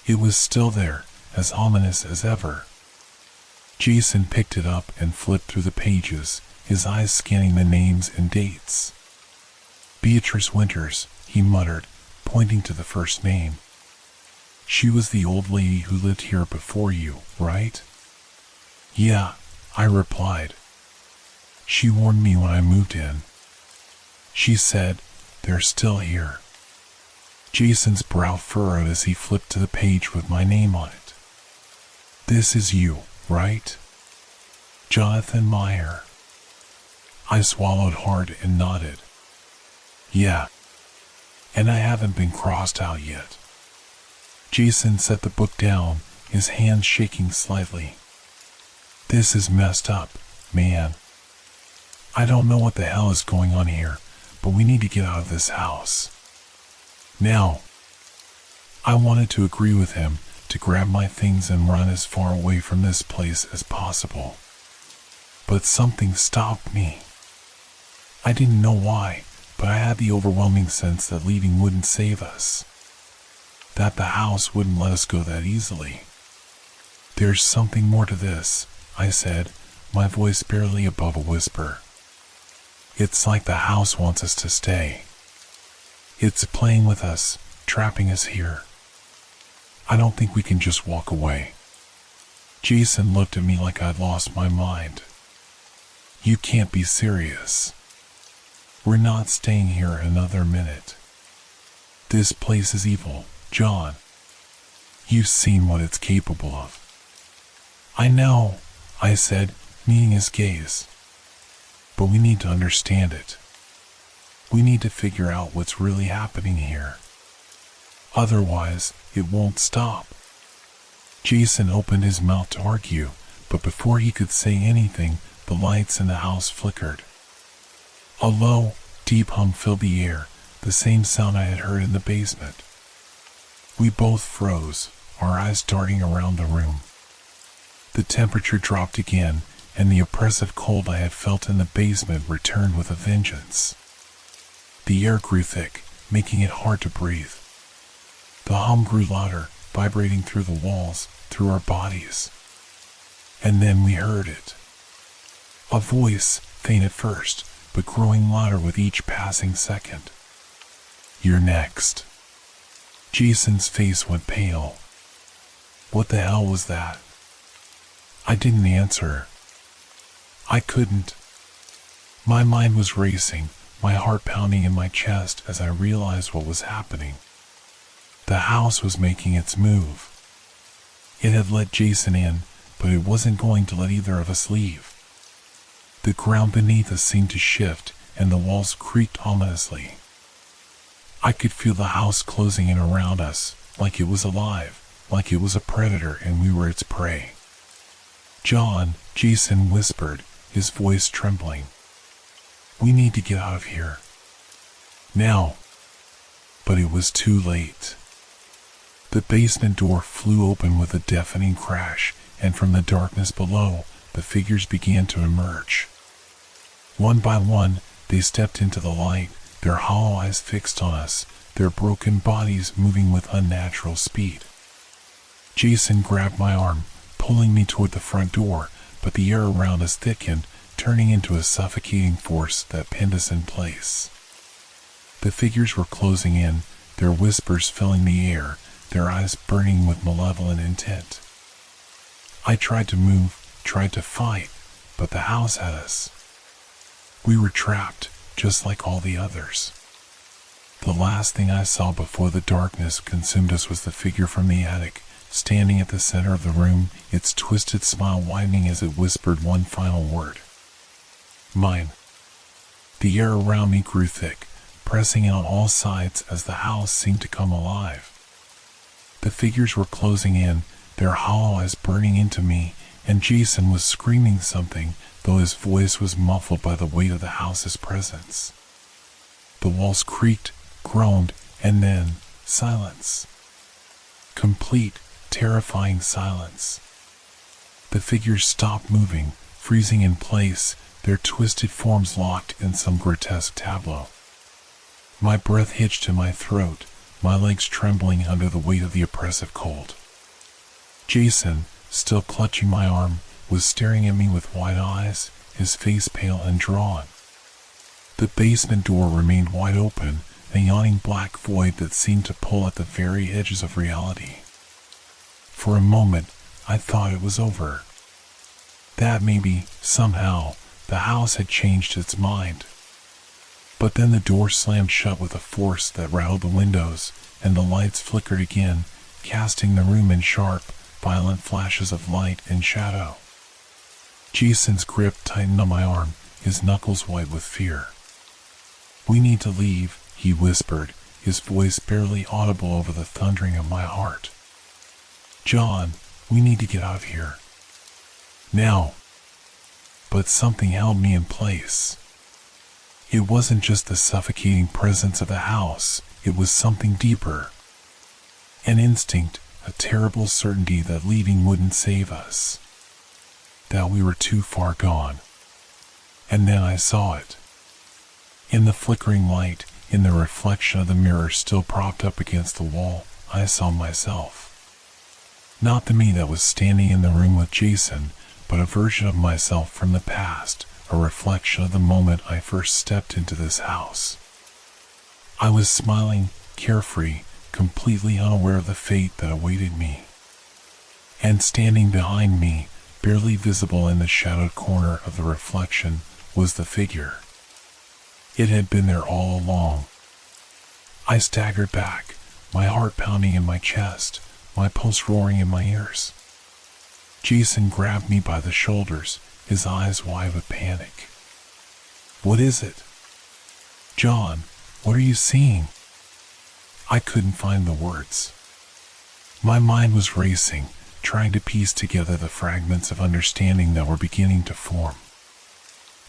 S1: It was still there, as ominous as ever. Jason picked it up and flipped through the pages, his eyes scanning the names and dates. "Beatrice Winters," he muttered, pointing to the first name. "She was the old lady who lived here before you, right?" "Yeah," I replied. "She warned me when I moved in. She said, they're still here." Jason's brow furrowed as he flipped to the page with my name on it. "This is you, right? Jonathan Meyer." I swallowed hard and nodded. "Yeah. And I haven't been crossed out yet." Jason set the book down, his hands shaking slightly. "This is messed up, man. I don't know what the hell is going on here, but we need to get out of this house. Now." I wanted to agree with him, to grab my things and run as far away from this place as possible. But something stopped me. I didn't know why, but I had the overwhelming sense that leaving wouldn't save us. That the house wouldn't let us go that easily. "There's something more to this," I said, my voice barely above a whisper. "It's like the house wants us to stay. It's playing with us, trapping us here. I don't think we can just walk away." Jason looked at me like I'd lost my mind. "You can't be serious. We're not staying here another minute. This place is evil, John. You've seen what it's capable of." "I know," I said, meeting his gaze. "But we need to understand it. We need to figure out what's really happening here. Otherwise, it won't stop." Jason opened his mouth to argue, but before he could say anything, the lights in the house flickered. A low, deep hum filled the air, the same sound I had heard in the basement. We both froze, our eyes darting around the room. The temperature dropped again, and the oppressive cold I had felt in the basement returned with a vengeance. The air grew thick, making it hard to breathe. The hum grew louder, vibrating through the walls, through our bodies. And then we heard it. A voice, faint at first, but growing louder with each passing second. "You're next." Jason's face went pale. What the hell was that? I didn't answer. I couldn't. My mind was racing, my heart pounding in my chest as I realized what was happening. The house was making its move. It had let Jason in, but it wasn't going to let either of us leave. The ground beneath us seemed to shift, and the walls creaked ominously. I could feel the house closing in around us, like it was alive, like it was a predator and we were its prey. "John," Jason whispered, his voice trembling. "We need to get out of here. Now." But it was too late. The basement door flew open with a deafening crash, and from the darkness below, the figures began to emerge. One by one, they stepped into the light, their hollow eyes fixed on us, their broken bodies moving with unnatural speed. Jason grabbed my arm, pulling me toward the front door, but the air around us thickened, turning into a suffocating force that pinned us in place. The figures were closing in, their whispers filling the air, their eyes burning with malevolent intent. I tried to move, tried to fight, but the house had us. We were trapped, just like all the others. The last thing I saw before the darkness consumed us was the figure from the attic, standing at the center of the room, its twisted smile widening as it whispered one final word. "Mine." The air around me grew thick, pressing in on all sides as the house seemed to come alive. The figures were closing in, their hollow eyes burning into me, and Jason was screaming something, though his voice was muffled by the weight of the house's presence. The walls creaked, groaned, and then silence. Complete, terrifying silence. The figures stopped moving, freezing in place, their twisted forms locked in some grotesque tableau. My breath hitched in my throat, my legs trembling under the weight of the oppressive cold. Jason, still clutching my arm, was staring at me with wide eyes, his face pale and drawn. The basement door remained wide open, a yawning black void that seemed to pull at the very edges of reality. For a moment, I thought it was over. That maybe, somehow, the house had changed its mind. But then the door slammed shut with a force that rattled the windows, and the lights flickered again, casting the room in sharp, violent flashes of light and shadow. Jason's grip tightened on my arm, his knuckles white with fear. "We need to leave," he whispered, his voice barely audible over the thundering of my heart. "John, we need to get out of here. Now." But something held me in place. It wasn't just the suffocating presence of the house, it was something deeper. An instinct, a terrible certainty that leaving wouldn't save us. That we were too far gone. And then I saw it. In the flickering light, in the reflection of the mirror still propped up against the wall, I saw myself. Not the me that was standing in the room with Jason, but a version of myself from the past, a reflection of the moment I first stepped into this house. I was smiling, carefree, completely unaware of the fate that awaited me. And standing behind me, barely visible in the shadowed corner of the reflection, was the figure. It had been there all along. I staggered back, my heart pounding in my chest, my pulse roaring in my ears. Jason grabbed me by the shoulders, his eyes wide with panic. "What is it?" "John, what are you seeing?" I couldn't find the words. My mind was racing, trying to piece together the fragments of understanding that were beginning to form.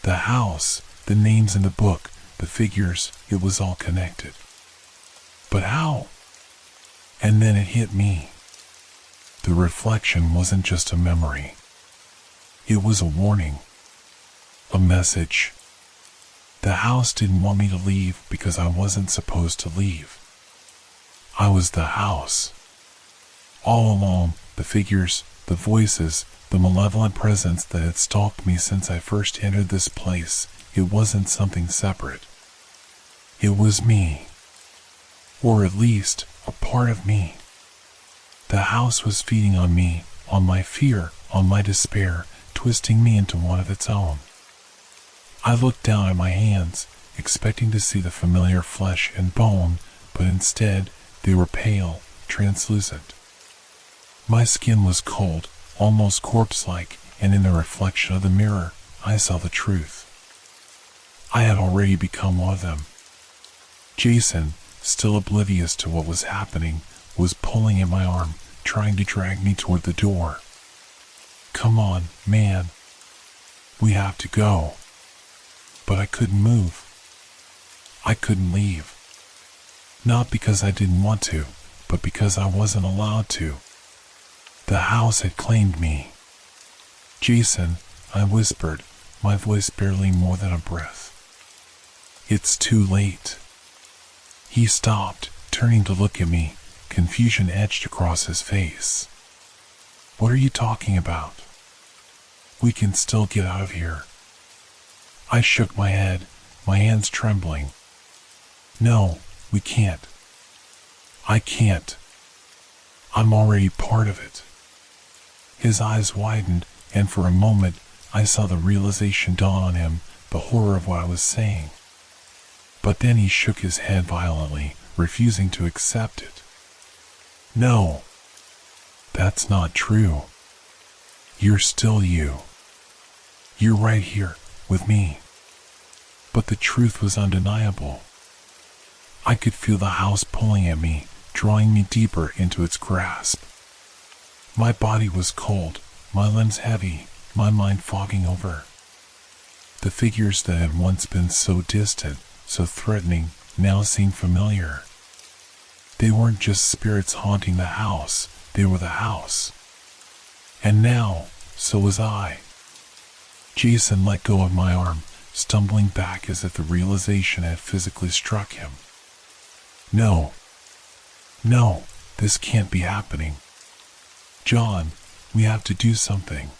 S1: The house, the names in the book, the figures, it was all connected. But how? And then it hit me. The reflection wasn't just a memory. It was a warning. A message. The house didn't want me to leave because I wasn't supposed to leave. I was the house. All along, the figures, the voices, the malevolent presence that had stalked me since I first entered this place, it wasn't something separate. It was me. Or at least, a part of me. The house was feeding on me, on my fear, on my despair, twisting me into one of its own. I looked down at my hands, expecting to see the familiar flesh and bone, but instead, they were pale, translucent. My skin was cold, almost corpse-like, and in the reflection of the mirror, I saw the truth. I had already become one of them. Jason, still oblivious to what was happening, was pulling at my arm, trying to drag me toward the door. "Come on, man. We have to go." But I couldn't move. I couldn't leave. Not because I didn't want to, but because I wasn't allowed to. The house had claimed me. "Jason," I whispered, my voice barely more than a breath. "It's too late." He stopped, turning to look at me, confusion etched across his face. "What are you talking about? We can still get out of here." I shook my head, my hands trembling. "No, we can't. I can't. I'm already part of it." His eyes widened, and for a moment, I saw the realization dawn on him, the horror of what I was saying. But then he shook his head violently, refusing to accept it. "No. That's not true. You're still you. You're right here, with me." But the truth was undeniable. I could feel the house pulling at me, drawing me deeper into its grasp. My body was cold, my limbs heavy, my mind fogging over. The figures that had once been so distant, so threatening, now seemed familiar. They weren't just spirits haunting the house, they were the house. And now, so was I. Jason let go of my arm, stumbling back as if the realization had physically struck him. "No. No, this can't be happening. John, we have to do something.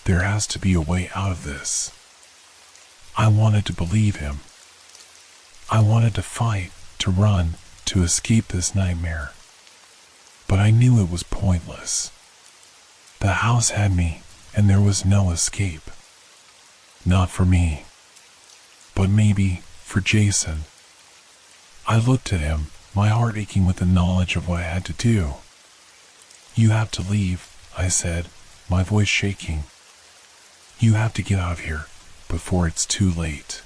S1: There has to be a way out of this." I wanted to believe him. I wanted to fight, to run, to escape this nightmare. But I knew it was pointless. The house had me, and there was no escape. Not for me. But maybe for Jason. I looked at him, my heart aching with the knowledge of what I had to do. "You have to leave," I said, my voice shaking. "You have to get out of here, before it's too late."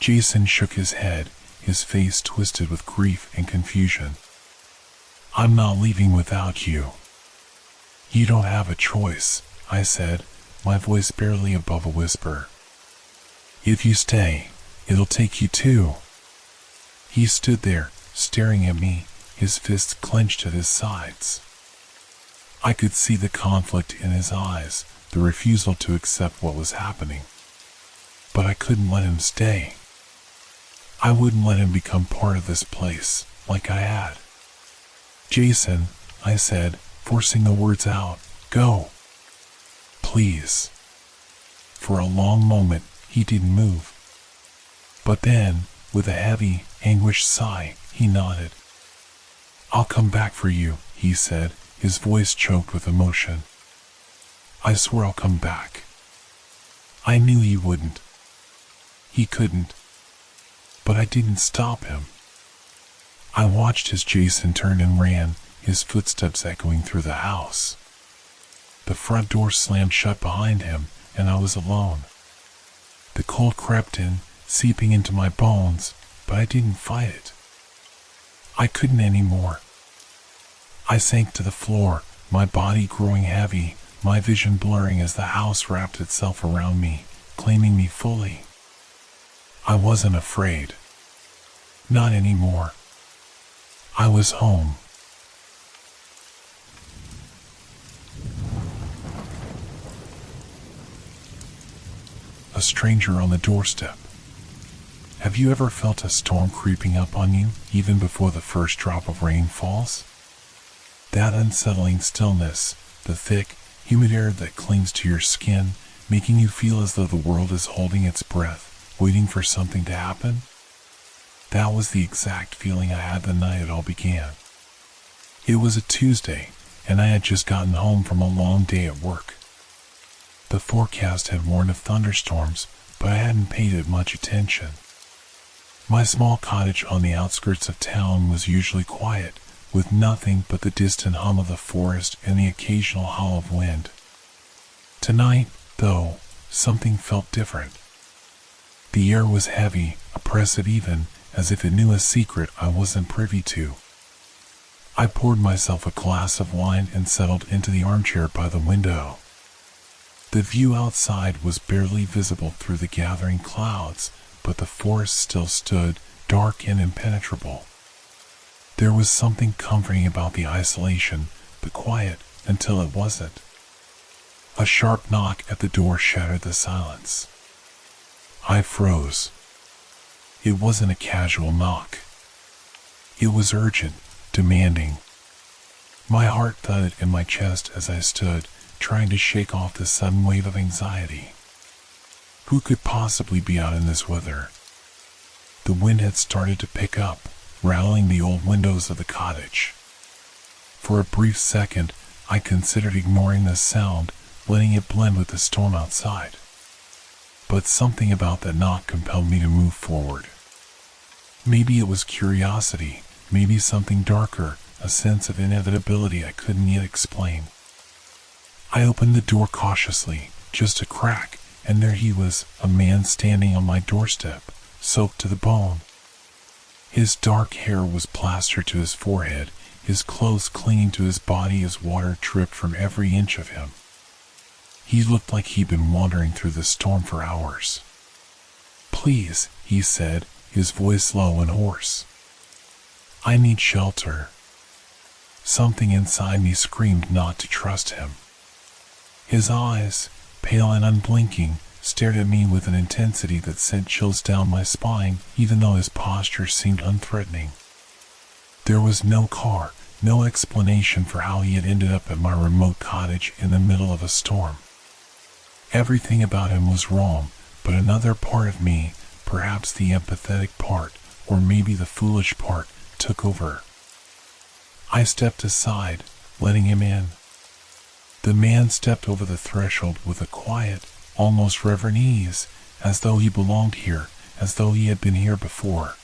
S1: Jason shook his head, his face twisted with grief and confusion. "I'm not leaving without you." "You don't have a choice," I said, my voice barely above a whisper. "If you stay, it'll take you too." He stood there, staring at me, his fists clenched at his sides. I could see the conflict in his eyes, the refusal to accept what was happening. But I couldn't let him stay. I wouldn't let him become part of this place, like I had. "Jason," I said, forcing the words out, "go. Please." For a long moment, he didn't move. But then, with a heavy, anguished sigh, he nodded. "I'll come back for you," he said, his voice choked with emotion. "I swear I'll come back." I knew he wouldn't. He couldn't. But I didn't stop him. I watched as Jason turned and ran, his footsteps echoing through the house. The front door slammed shut behind him, and I was alone. The cold crept in, seeping into my bones, but I didn't fight it. I couldn't anymore. I sank to the floor, my body growing heavy, my vision blurring as the house wrapped itself around me, claiming me fully. I wasn't afraid. Not anymore. I was home. A stranger on the doorstep. Have you ever felt a storm creeping up on you, even before the first drop of rain falls? That unsettling stillness, the thick, humid air that clings to your skin, making you feel as though the world is holding its breath, waiting for something to happen? That was the exact feeling I had the night it all began. It was a Tuesday, and I had just gotten home from a long day at work. The forecast had warned of thunderstorms, but I hadn't paid it much attention. My small cottage on the outskirts of town was usually quiet, with nothing but the distant hum of the forest and the occasional howl of wind. Tonight, though, something felt different. The air was heavy, oppressive even, as if it knew a secret I wasn't privy to. I poured myself a glass of wine and settled into the armchair by the window. The view outside was barely visible through the gathering clouds, but the forest still stood, dark and impenetrable. There was something comforting about the isolation, the quiet, until it wasn't. A sharp knock at the door shattered the silence. I froze. It wasn't a casual knock. It was urgent, demanding. My heart thudded in my chest as I stood, trying to shake off the sudden wave of anxiety. Who could possibly be out in this weather? The wind had started to pick up, rattling the old windows of the cottage. For a brief second, I considered ignoring the sound, letting it blend with the storm outside. But something about that knock compelled me to move forward. Maybe it was curiosity, maybe something darker, a sense of inevitability I couldn't yet explain. I opened the door cautiously, just a crack, and there he was, a man standing on my doorstep, soaked to the bone. His dark hair was plastered to his forehead, his clothes clinging to his body as water dripped from every inch of him. He looked like he'd been wandering through the storm for hours. "Please," he said, his voice low and hoarse. "I need shelter." Something inside me screamed not to trust him. His eyes, pale and unblinking, stared at me with an intensity that sent chills down my spine, even though his posture seemed unthreatening. There was no car, no explanation for how he had ended up at my remote cottage in the middle of a storm. Everything about him was wrong, but another part of me, perhaps the empathetic part, or maybe the foolish part, took over. I stepped aside, letting him in. The man stepped over the threshold with a quiet, almost reverent ease, as though he belonged here, as though he had been here before.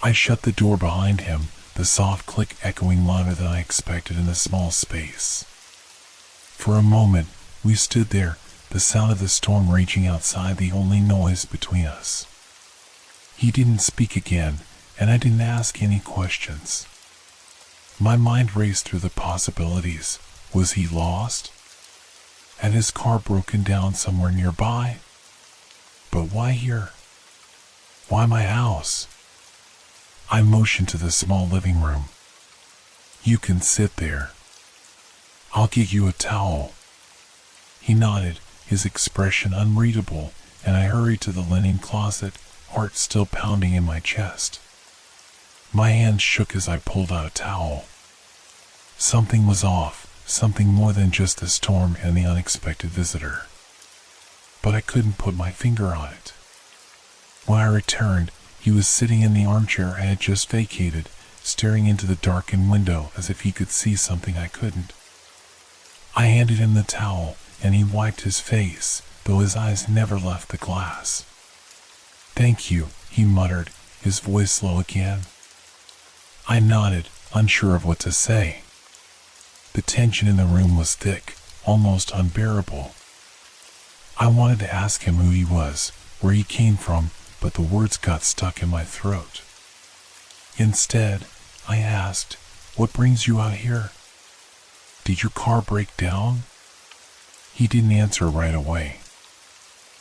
S1: I shut the door behind him, the soft click echoing louder than I expected in the small space. For a moment, we stood there, the sound of the storm raging outside the only noise between us. He didn't speak again, and I didn't ask any questions. My mind raced through the possibilities. Was he lost? Had his car broken down somewhere nearby? But why here? Why my house? I motioned to the small living room. "You can sit there. I'll get you a towel." He nodded, his expression unreadable, and I hurried to the linen closet, heart still pounding in my chest. My hands shook as I pulled out a towel. Something was off, something more than just the storm and the unexpected visitor. But I couldn't put my finger on it. When I returned, he was sitting in the armchair I had just vacated, staring into the darkened window as if he could see something I couldn't. I handed him the towel, and he wiped his face, though his eyes never left the glass. "Thank you," he muttered, his voice low again. I nodded, unsure of what to say. The tension in the room was thick, almost unbearable. I wanted to ask him who he was, where he came from, but the words got stuck in my throat. Instead, I asked, "What brings you out here? Did your car break down?" He didn't answer right away.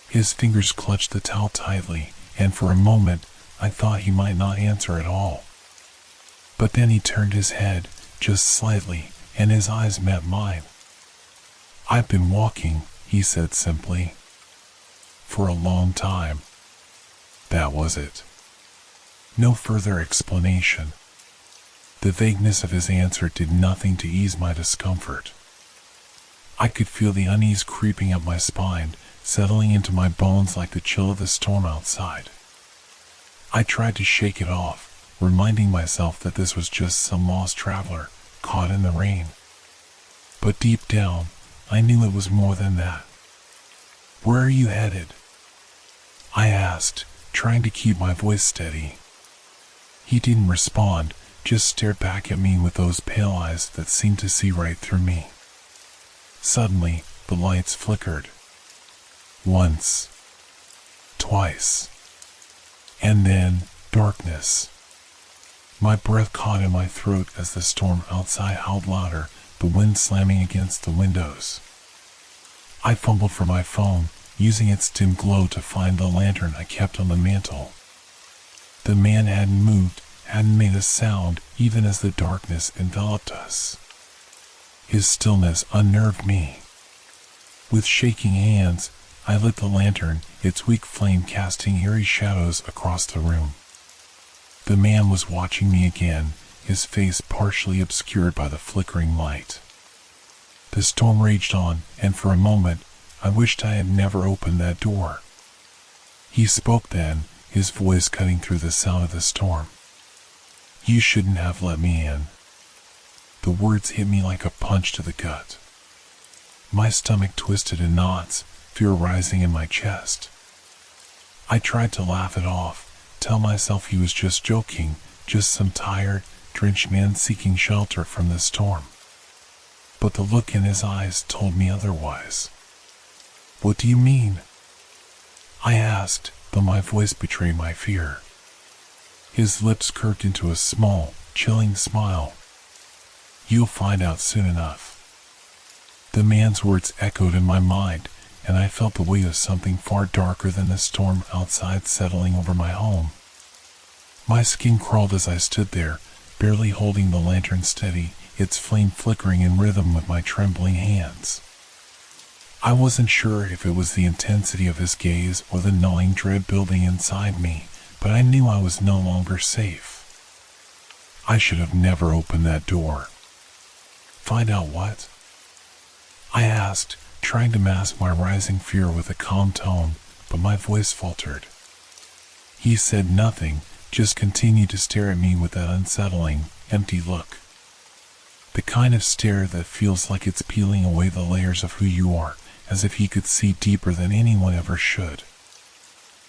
S1: His fingers clutched the towel tightly, and for a moment, I thought he might not answer at all. But then he turned his head, just slightly, and his eyes met mine. "I've been walking," he said simply. "For a long time." That was it. No further explanation. The vagueness of his answer did nothing to ease my discomfort. I could feel the unease creeping up my spine, settling into my bones like the chill of the storm outside. I tried to shake it off, reminding myself that this was just some lost traveler, caught in the rain. But deep down, I knew it was more than that. "Where are you headed?" I asked, trying to keep my voice steady. He didn't respond, just stared back at me with those pale eyes that seemed to see right through me. Suddenly, the lights flickered. Once. Twice. And then, darkness. My breath caught in my throat as the storm outside howled louder, the wind slamming against the windows. I fumbled for my phone, using its dim glow to find the lantern I kept on the mantel. The man hadn't moved, hadn't made a sound, even as the darkness enveloped us. His stillness unnerved me. With shaking hands, I lit the lantern, its weak flame casting eerie shadows across the room. The man was watching me again, his face partially obscured by the flickering light. The storm raged on, and for a moment, I wished I had never opened that door. He spoke then, his voice cutting through the sound of the storm. "You shouldn't have let me in." The words hit me like a punch to the gut. My stomach twisted in knots, fear rising in my chest. I tried to laugh it off, tell myself he was just joking, just some tired, drenched man seeking shelter from the storm. But the look in his eyes told me otherwise. "What do you mean?" I asked, though my voice betrayed my fear. His lips curved into a small, chilling smile. "You'll find out soon enough." The man's words echoed in my mind, and I felt the weight of something far darker than the storm outside settling over my home. My skin crawled as I stood there, barely holding the lantern steady, its flame flickering in rhythm with my trembling hands. I wasn't sure if it was the intensity of his gaze or the gnawing dread building inside me, but I knew I was no longer safe. I should have never opened that door. "Find out what?" I asked, trying to mask my rising fear with a calm tone, but my voice faltered. He said nothing, just continued to stare at me with that unsettling, empty look. The kind of stare that feels like it's peeling away the layers of who you are, as if he could see deeper than anyone ever should.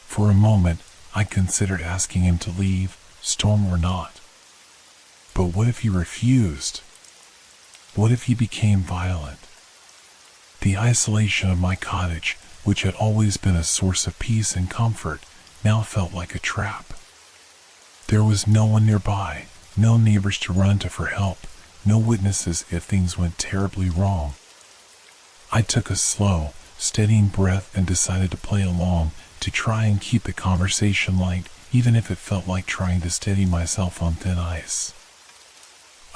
S1: For a moment, I considered asking him to leave, storm or not. But what if he refused? What if he became violent? The isolation of my cottage, which had always been a source of peace and comfort, now felt like a trap. There was no one nearby, no neighbors to run to for help, no witnesses if things went terribly wrong. I took a slow, steadying breath and decided to play along, to try and keep the conversation light, even if it felt like trying to steady myself on thin ice.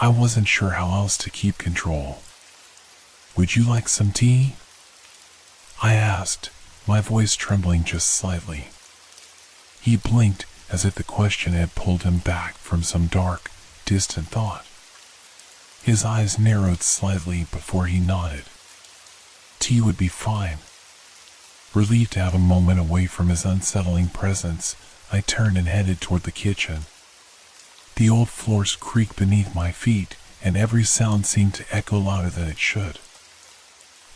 S1: I wasn't sure how else to keep control. "Would you like some tea?" I asked, my voice trembling just slightly. He blinked as if the question had pulled him back from some dark, distant thought. His eyes narrowed slightly before he nodded. Tea would be fine. Relieved to have a moment away from his unsettling presence, I turned and headed toward the kitchen. The old floors creaked beneath my feet, and every sound seemed to echo louder than it should.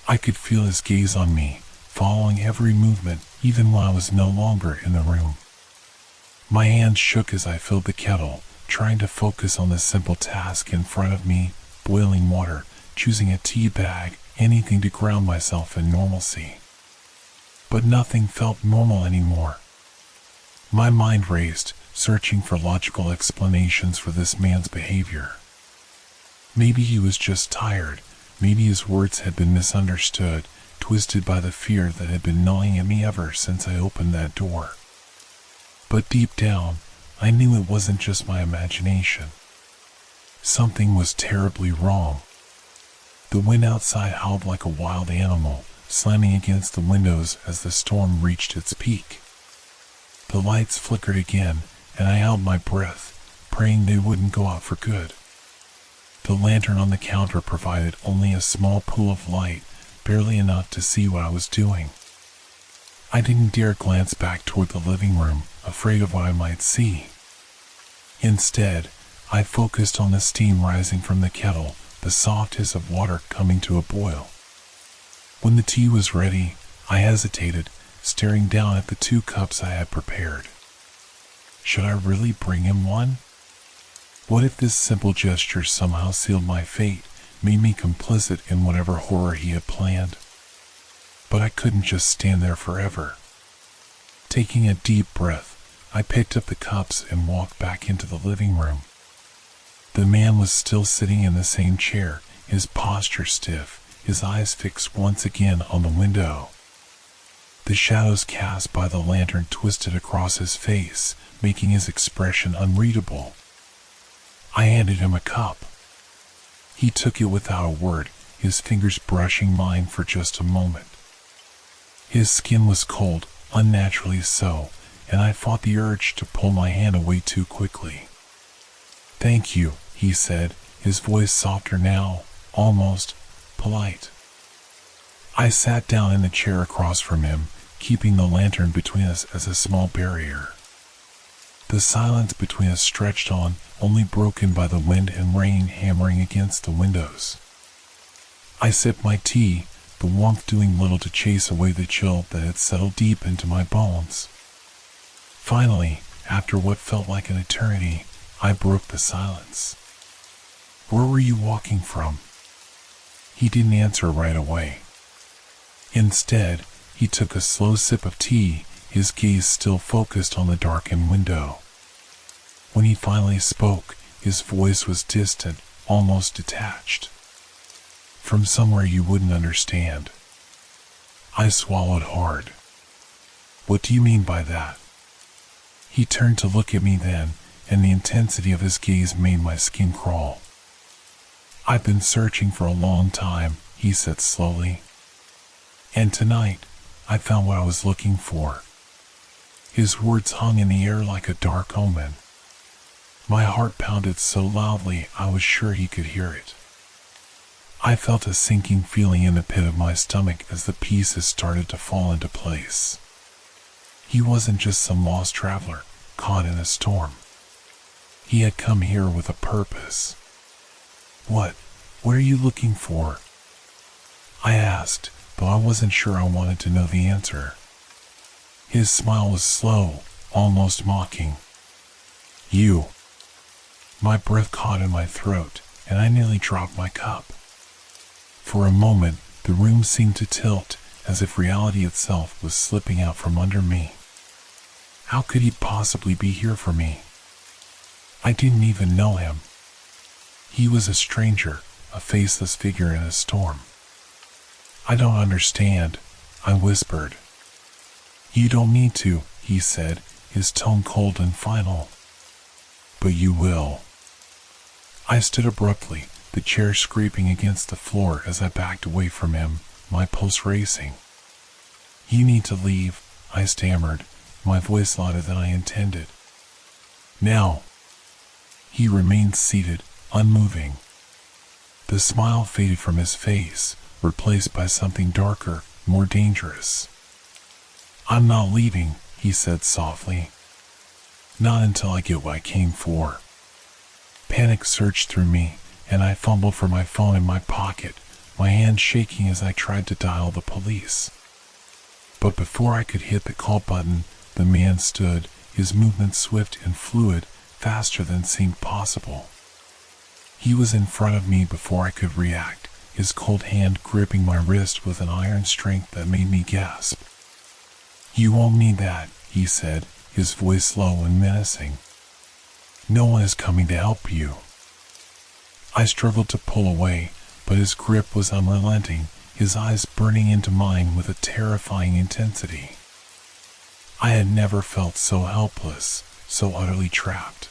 S1: I could feel his gaze on me, following every movement, even when I was no longer in the room. My hands shook as I filled the kettle, trying to focus on the simple task in front of me: boiling water, choosing a tea bag, anything to ground myself in normalcy. But nothing felt normal anymore. My mind raced, searching for logical explanations for this man's behavior. Maybe he was just tired. Maybe his words had been misunderstood, twisted by the fear that had been gnawing at me ever since I opened that door. But deep down, I knew it wasn't just my imagination. Something was terribly wrong. The wind outside howled like a wild animal, slamming against the windows as the storm reached its peak. The lights flickered again, and I held my breath, praying they wouldn't go out for good. The lantern on the counter provided only a small pool of light, barely enough to see what I was doing. I didn't dare glance back toward the living room, afraid of what I might see. Instead, I focused on the steam rising from the kettle, the soft hiss of water coming to a boil. When the tea was ready, I hesitated, staring down at the 2 cups I had prepared. Should I really bring him one? What if this simple gesture somehow sealed my fate, made me complicit in whatever horror he had planned? But I couldn't just stand there forever. Taking a deep breath, I picked up the cups and walked back into the living room. The man was still sitting in the same chair, his posture stiff, his eyes fixed once again on the window. The shadows cast by the lantern twisted across his face, making his expression unreadable. I handed him a cup. He took it without a word, his fingers brushing mine for just a moment. His skin was cold, unnaturally so, and I fought the urge to pull my hand away too quickly. "Thank you," he said, his voice softer now, almost polite. I sat down in the chair across from him, keeping the lantern between us as a small barrier. The silence between us stretched on, only broken by the wind and rain hammering against the windows. I sipped my tea, the warmth doing little to chase away the chill that had settled deep into my bones. Finally, after what felt like an eternity, I broke the silence. "Where were you walking from?" He didn't answer right away. Instead, he took a slow sip of tea, his gaze still focused on the darkened window. When he finally spoke, his voice was distant, almost detached. "From somewhere you wouldn't understand." I swallowed hard. "What do you mean by that?" He turned to look at me then, and the intensity of his gaze made my skin crawl. "I've been searching for a long time," he said slowly. "And tonight, I found what I was looking for." His words hung in the air like a dark omen. My heart pounded so loudly I was sure he could hear it. I felt a sinking feeling in the pit of my stomach as the pieces started to fall into place. He wasn't just some lost traveler, caught in a storm. He had come here with a purpose. What are you looking for?" I asked, though I wasn't sure I wanted to know the answer. His smile was slow, almost mocking. "You." My breath caught in my throat, and I nearly dropped my cup. For a moment, the room seemed to tilt, as if reality itself was slipping out from under me. How could he possibly be here for me? I didn't even know him. He was a stranger, a faceless figure in a storm. "I don't understand," I whispered. "You don't need to," he said, his tone cold and final. But you will. I stood abruptly, the chair scraping against the floor as I backed away from him, my pulse racing. You need to leave, I stammered, my voice louder than I intended. Now. He remained seated, unmoving. The smile faded from his face, replaced by something darker, more dangerous. I'm not leaving, he said softly. Not until I get what I came for. Panic surged through me, and I fumbled for my phone in my pocket, my hand shaking as I tried to dial the police. But before I could hit the call button, the man stood, his movements swift and fluid, faster than seemed possible. He was in front of me before I could react, his cold hand gripping my wrist with an iron strength that made me gasp. You won't need that, he said, his voice low and menacing. No one is coming to help you. I struggled to pull away, but his grip was unrelenting, his eyes burning into mine with a terrifying intensity. I had never felt so helpless, so utterly trapped.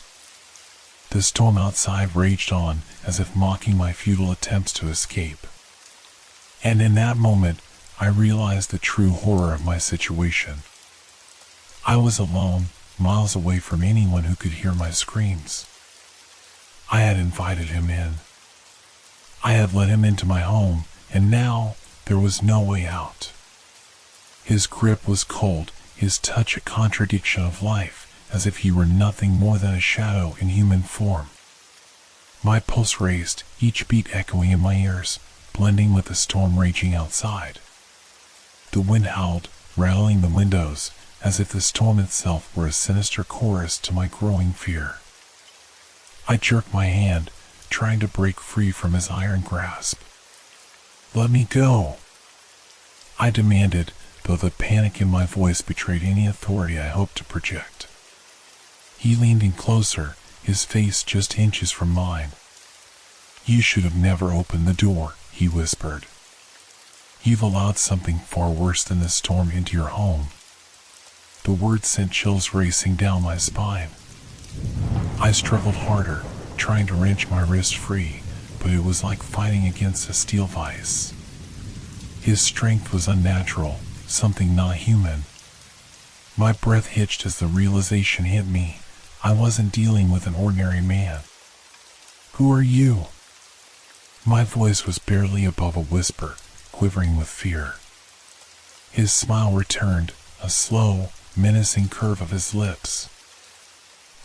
S1: The storm outside raged on, as if mocking my futile attempts to escape. And in that moment, I realized the true horror of my situation. I was alone, miles away from anyone who could hear my screams. I had invited him in. I had let him into my home, and now there was no way out. His grip was cold, his touch a contradiction of life, as if he were nothing more than a shadow in human form. My pulse raced, each beat echoing in my ears, blending with the storm raging outside. The wind howled, rattling the windows, as if the storm itself were a sinister chorus to my growing fear. I jerked my hand, trying to break free from his iron grasp. Let me go, I demanded, though the panic in my voice betrayed any authority I hoped to project. He leaned in closer, his face just inches from mine. You should have never opened the door, he whispered. You've allowed something far worse than the storm into your home. The words sent chills racing down my spine. I struggled harder, trying to wrench my wrist free, but it was like fighting against a steel vise. His strength was unnatural, something not human. My breath hitched as the realization hit me. I wasn't dealing with an ordinary man. Who are you? My voice was barely above a whisper, quivering with fear. His smile returned, a slow, menacing curve of his lips.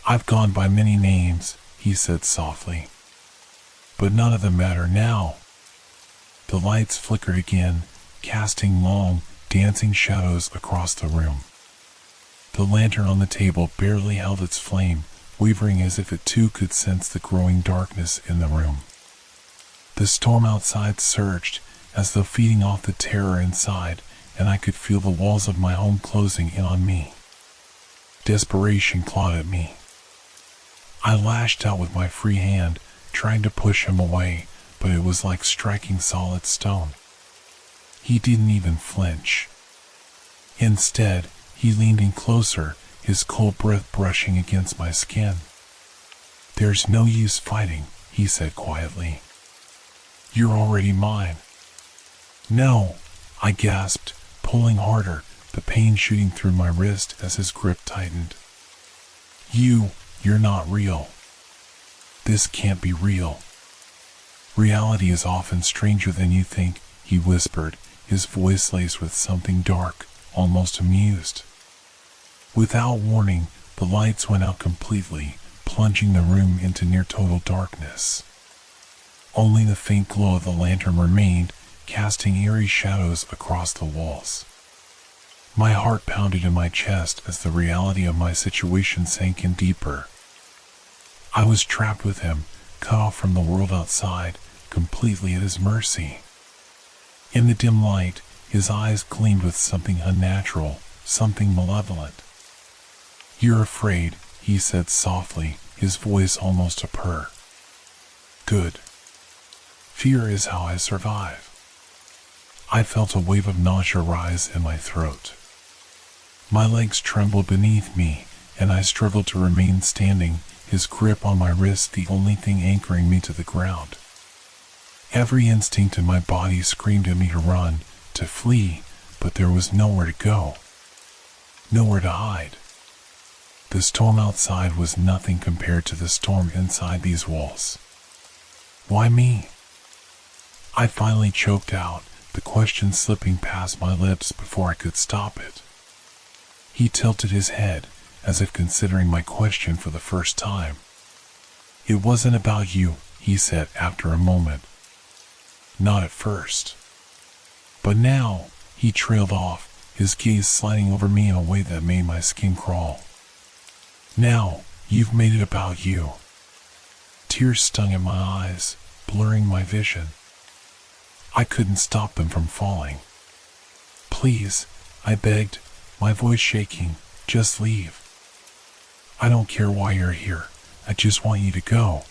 S1: I've gone by many names, he said softly. But none of them matter now. The lights flickered again, casting long, dancing shadows across the room. The lantern on the table barely held its flame, wavering as if it too could sense the growing darkness in the room. The storm outside surged, as though feeding off the terror inside, and I could feel the walls of my home closing in on me. Desperation clawed at me. I lashed out with my free hand, trying to push him away, but it was like striking solid stone. He didn't even flinch. Instead, he leaned in closer, his cold breath brushing against my skin. There's no use fighting, he said quietly. You're already mine. No, I gasped, pulling harder, the pain shooting through my wrist as his grip tightened. You're not real. This can't be real. Reality is often stranger than you think, he whispered, his voice laced with something dark, almost amused. Without warning, the lights went out completely, plunging the room into near total darkness. Only the faint glow of the lantern remained, casting eerie shadows across the walls. My heart pounded in my chest as the reality of my situation sank in deeper. I was trapped with him, cut off from the world outside, completely at his mercy. In the dim light, his eyes gleamed with something unnatural, something malevolent. You're afraid, he said softly, his voice almost a purr. Good. Fear is how I survive. I felt a wave of nausea rise in my throat. My legs trembled beneath me, and I struggled to remain standing, his grip on my wrist the only thing anchoring me to the ground. Every instinct in my body screamed at me to run, to flee, but there was nowhere to go. Nowhere to hide. The storm outside was nothing compared to the storm inside these walls. Why me? I finally choked out, the question slipping past my lips before I could stop it. He tilted his head, as if considering my question for the first time. "It wasn't about you," he said after a moment. "Not at first." But now, he trailed off, his gaze sliding over me in a way that made my skin crawl. "Now, you've made it about you." Tears stung in my eyes, blurring my vision. I couldn't stop them from falling. "Please," I begged, my voice shaking, "just leave. I don't care why you're here, I just want you to go."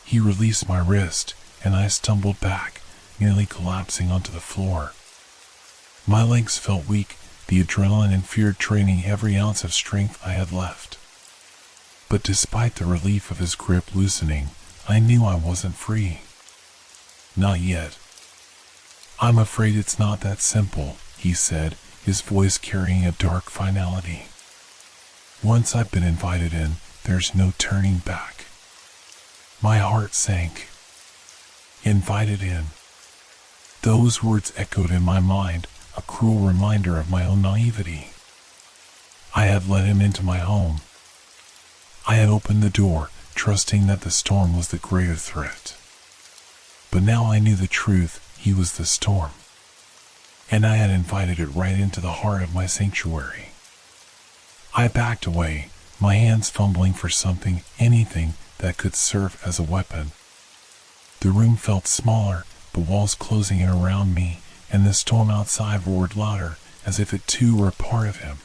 S1: He released my wrist, and I stumbled back, nearly collapsing onto the floor. My legs felt weak, the adrenaline and fear draining every ounce of strength I had left. But despite the relief of his grip loosening, I knew I wasn't free. Not yet. "I'm afraid it's not that simple," he said, his voice carrying a dark finality. "Once I've been invited in, there's no turning back." My heart sank. Invited in. Those words echoed in my mind, a cruel reminder of my own naivety. I had let him into my home. I had opened the door, trusting that the storm was the greater threat. But now I knew the truth, he was the storm. And I had invited it right into the heart of my sanctuary. I backed away, my hands fumbling for something, anything, that could serve as a weapon. The room felt smaller, the walls closing in around me, and the storm outside roared louder, as if it too were a part of him.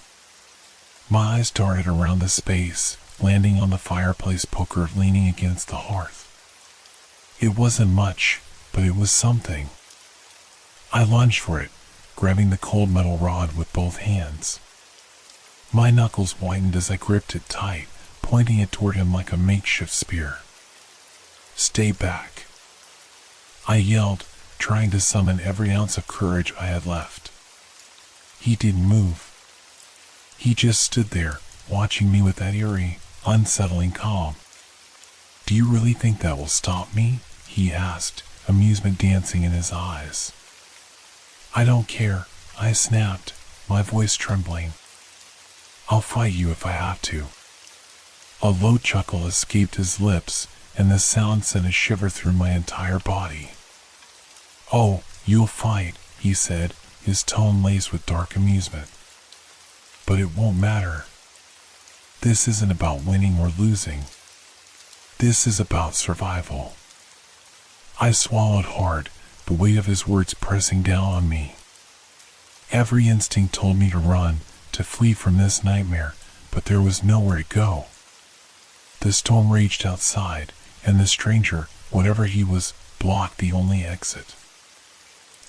S1: My eyes darted around the space, landing on the fireplace poker leaning against the hearth. It wasn't much, but it was something. I lunged for it, grabbing the cold metal rod with both hands. My knuckles whitened as I gripped it tight, pointing it toward him like a makeshift spear. "Stay back," I yelled, trying to summon every ounce of courage I had left. He didn't move. He just stood there, watching me with that eerie, unsettling calm. "Do you really think that will stop me?" he asked, amusement dancing in his eyes. "I don't care," I snapped, my voice trembling. "I'll fight you if I have to." A low chuckle escaped his lips, and the sound sent a shiver through my entire body. "Oh, you'll fight," he said, his tone laced with dark amusement. "But it won't matter. This isn't about winning or losing. This is about survival." I swallowed hard, the weight of his words pressing down on me. Every instinct told me to run, to flee from this nightmare, but there was nowhere to go. The storm raged outside, and the stranger, whatever he was, blocked the only exit.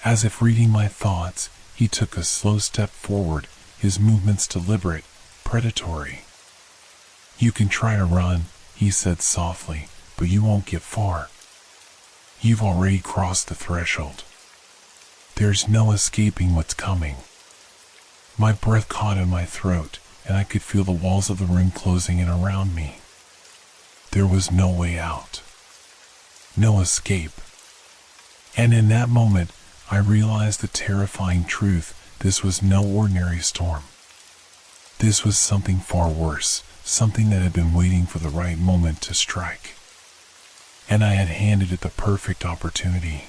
S1: As if reading my thoughts, he took a slow step forward, his movements deliberate, predatory. "You can try to run," he said softly, "but you won't get far. You've already crossed the threshold. There's no escaping what's coming." My breath caught in my throat, and I could feel the walls of the room closing in around me. There was no way out. No escape. And in that moment, I realized the terrifying truth: this was no ordinary storm. This was something far worse, something that had been waiting for the right moment to strike. And I had handed it the perfect opportunity.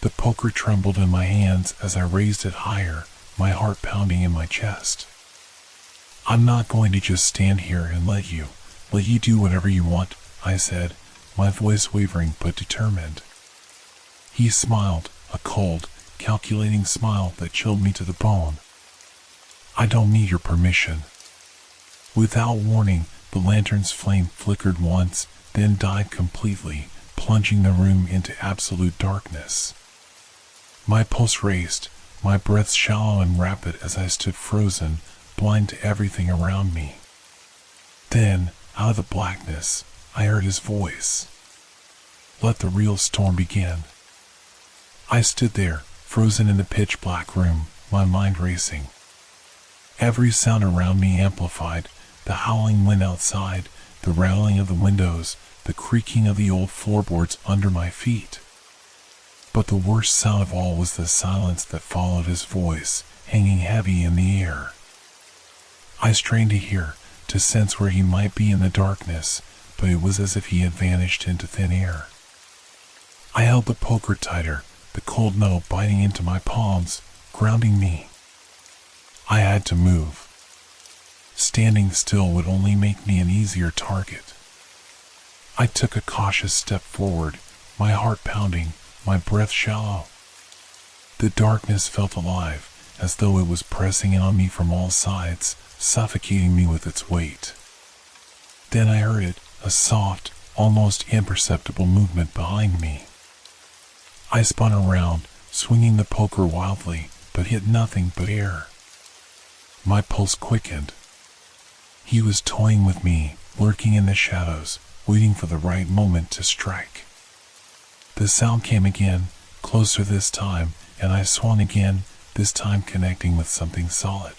S1: The poker trembled in my hands as I raised it higher, my heart pounding in my chest. "I'm not going to just stand here and let you do whatever you want," I said, my voice wavering but determined. He smiled, a cold, calculating smile that chilled me to the bone. "I don't need your permission." Without warning, the lantern's flame flickered once, then died completely, plunging the room into absolute darkness. My pulse raced, my breath shallow and rapid as I stood frozen, blind to everything around me. Then, out of the blackness, I heard his voice. Let the real storm begin. I stood there, frozen in the pitch-black room, my mind racing. Every sound around me amplified, the howling wind outside, the rattling of the windows, the creaking of the old floorboards under my feet. But the worst sound of all was the silence that followed his voice, hanging heavy in the air. I strained to hear, to sense where he might be in the darkness, but it was as if he had vanished into thin air. I held the poker tighter, the cold metal biting into my palms, grounding me. I had to move. Standing still would only make me an easier target. I took a cautious step forward, my heart pounding, my breath shallow. The darkness felt alive, as though it was pressing in on me from all sides, suffocating me with its weight. Then I heard it, a soft, almost imperceptible movement behind me. I spun around, swinging the poker wildly, but hit nothing but air. My pulse quickened. He was toying with me, lurking in the shadows, waiting for the right moment to strike. The sound came again, closer this time, and I swung again, this time connecting with something solid.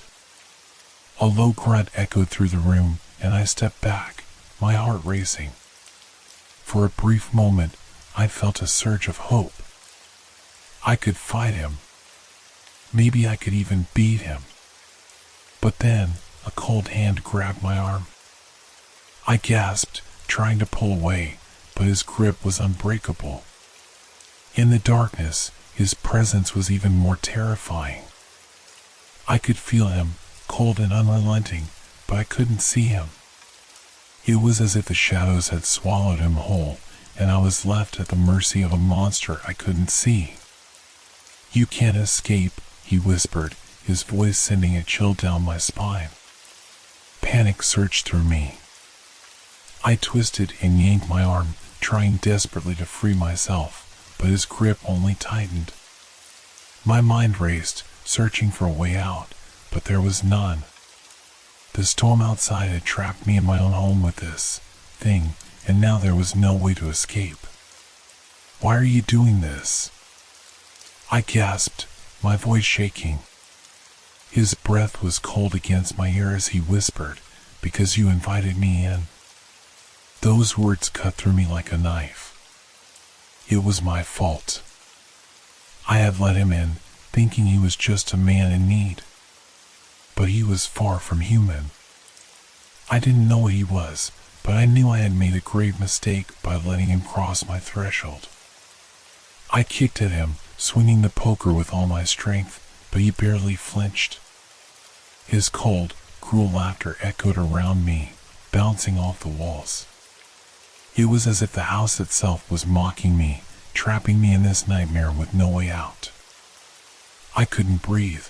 S1: A low grunt echoed through the room, and I stepped back, my heart racing. For a brief moment, I felt a surge of hope. I could fight him. Maybe I could even beat him. But then, a cold hand grabbed my arm. I gasped, trying to pull away, but his grip was unbreakable. In the darkness, his presence was even more terrifying. I could feel him, cold and unrelenting, but I couldn't see him. It was as if the shadows had swallowed him whole, and I was left at the mercy of a monster I couldn't see. "You can't escape," he whispered, his voice sending a chill down my spine. Panic surged through me. I twisted and yanked my arm, trying desperately to free myself, but his grip only tightened. My mind raced, searching for a way out, but there was none. The storm outside had trapped me in my own home with this thing, and now there was no way to escape. "Why are you doing this?" I gasped, my voice shaking. His breath was cold against my ear as he whispered, "Because you invited me in." Those words cut through me like a knife. It was my fault. I had let him in, thinking he was just a man in need. But he was far from human. I didn't know what he was, but I knew I had made a grave mistake by letting him cross my threshold. I kicked at him, swinging the poker with all my strength, but he barely flinched. His cold, cruel laughter echoed around me, bouncing off the walls. It was as if the house itself was mocking me, trapping me in this nightmare with no way out. I couldn't breathe.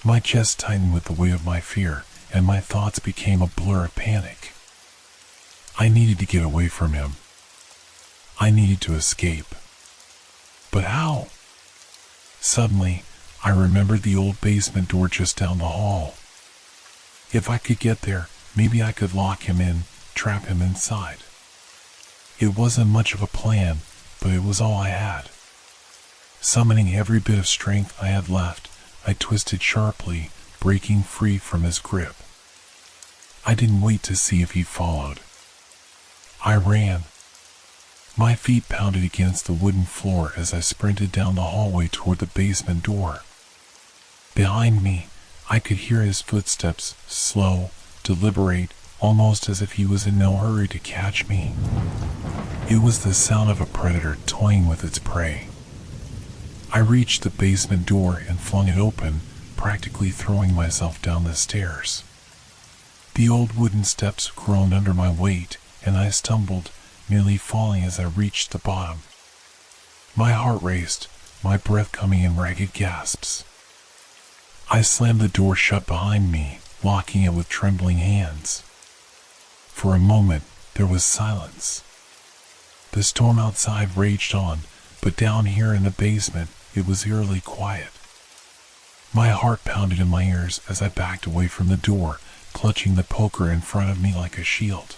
S1: My chest tightened with the weight of my fear, and my thoughts became a blur of panic. I needed to get away from him. I needed to escape. But how? Suddenly, I remembered the old basement door just down the hall. If I could get there, maybe I could lock him in, trap him inside. It wasn't much of a plan, but it was all I had. Summoning every bit of strength I had left, I twisted sharply, breaking free from his grip. I didn't wait to see if he followed. I ran. My feet pounded against the wooden floor as I sprinted down the hallway toward the basement door. Behind me, I could hear his footsteps, slow, deliberate, almost as if he was in no hurry to catch me. It was the sound of a predator toying with its prey. I reached the basement door and flung it open, practically throwing myself down the stairs. The old wooden steps groaned under my weight, and I stumbled, nearly falling as I reached the bottom. My heart raced, my breath coming in ragged gasps. I slammed the door shut behind me, locking it with trembling hands. For a moment, there was silence. The storm outside raged on, but down here in the basement, it was eerily quiet. My heart pounded in my ears as I backed away from the door, clutching the poker in front of me like a shield.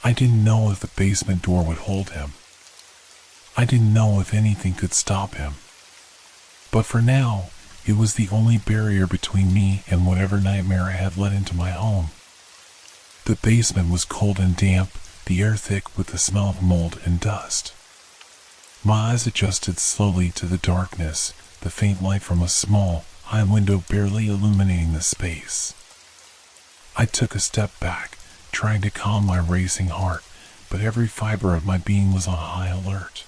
S1: I didn't know if the basement door would hold him. I didn't know if anything could stop him. But for now, it was the only barrier between me and whatever nightmare I had let into my home. The basement was cold and damp, the air thick with the smell of mold and dust. My eyes adjusted slowly to the darkness, the faint light from a small, high window barely illuminating the space. I took a step back, trying to calm my racing heart, but every fiber of my being was on high alert.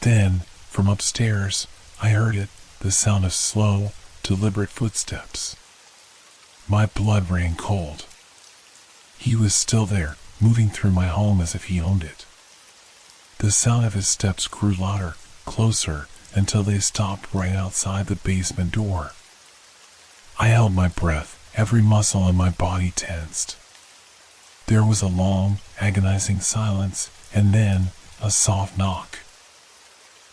S1: Then, from upstairs, I heard it, the sound of slow, deliberate footsteps. My blood ran cold. He was still there, moving through my home as if he owned it. The sound of his steps grew louder, closer, until they stopped right outside the basement door. I held my breath, every muscle in my body tensed. There was a long, agonizing silence, and then a soft knock.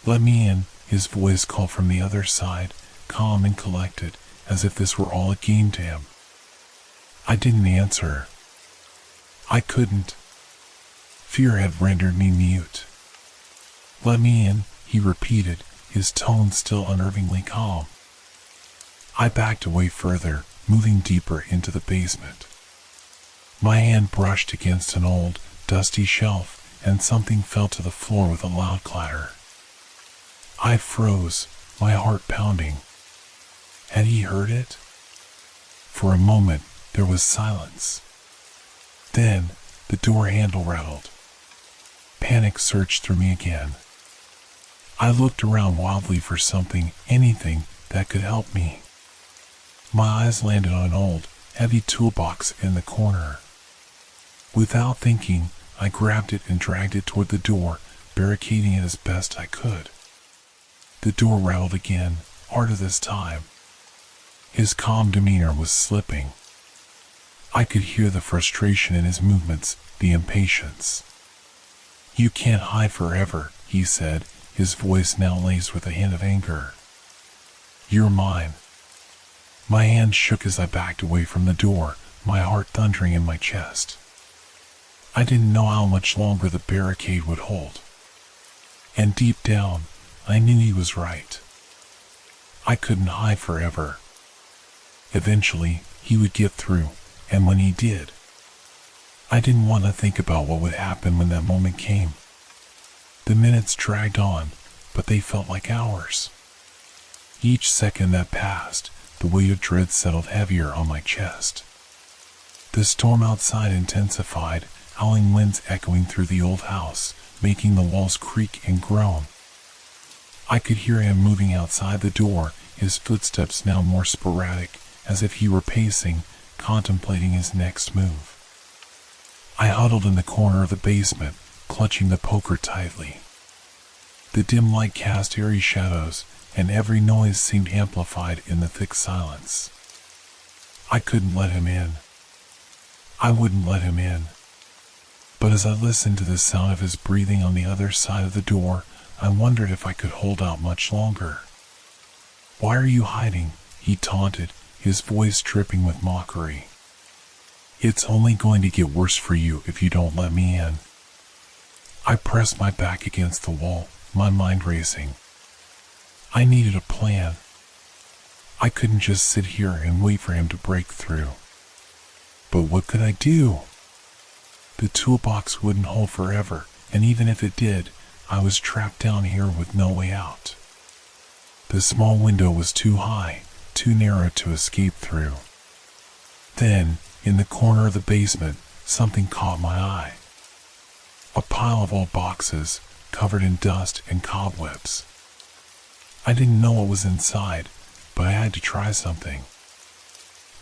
S1: "Let me in," his voice called from the other side, calm and collected, as if this were all a game to him. I didn't answer. I couldn't. Fear had rendered me mute. "Let me in," he repeated, his tone still unnervingly calm. I backed away further, moving deeper into the basement. My hand brushed against an old, dusty shelf, and something fell to the floor with a loud clatter. I froze, my heart pounding. Had he heard it? For a moment, there was silence. Then, the door handle rattled. Panic surged through me again. I looked around wildly for something, anything, that could help me. My eyes landed on an old, heavy toolbox in the corner. Without thinking, I grabbed it and dragged it toward the door, barricading it as best I could. The door rattled again, harder this time. His calm demeanor was slipping. I could hear the frustration in his movements, the impatience. "You can't hide forever," he said, his voice now laced with a hint of anger. "You're mine." My hand shook as I backed away from the door, my heart thundering in my chest. I didn't know how much longer the barricade would hold. And deep down, I knew he was right. I couldn't hide forever. Eventually, he would get through, and when he did, I didn't want to think about what would happen when that moment came. The minutes dragged on, but they felt like hours. Each second that passed, the weight of dread settled heavier on my chest. The storm outside intensified, howling winds echoing through the old house, making the walls creak and groan. I could hear him moving outside the door, his footsteps now more sporadic, as if he were pacing, contemplating his next move. I huddled in the corner of the basement, clutching the poker tightly. The dim light cast eerie shadows, and every noise seemed amplified in the thick silence. I couldn't let him in. I wouldn't let him in. But as I listened to the sound of his breathing on the other side of the door, I wondered if I could hold out much longer. "Why are you hiding?" he taunted, his voice dripping with mockery. "It's only going to get worse for you if you don't let me in." I pressed my back against the wall, my mind racing. I needed a plan. I couldn't just sit here and wait for him to break through. But what could I do? The toolbox wouldn't hold forever, and even if it did, I was trapped down here with no way out. The small window was too high, too narrow to escape through. Then, in the corner of the basement, something caught my eye. A pile of old boxes, covered in dust and cobwebs. I didn't know what was inside, but I had to try something.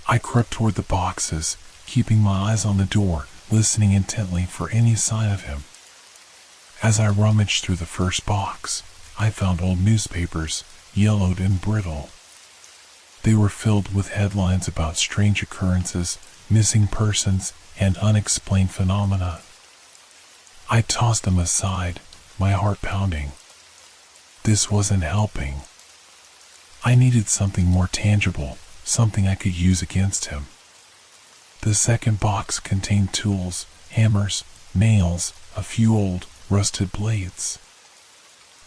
S1: I crept toward the boxes, keeping my eyes on the door, listening intently for any sign of him. As I rummaged through the first box, I found old newspapers, yellowed and brittle. They were filled with headlines about strange occurrences, missing persons, and unexplained phenomena. I tossed them aside, my heart pounding. This wasn't helping. I needed something more tangible, something I could use against him. The second box contained tools, hammers, nails, a few old, rusted blades.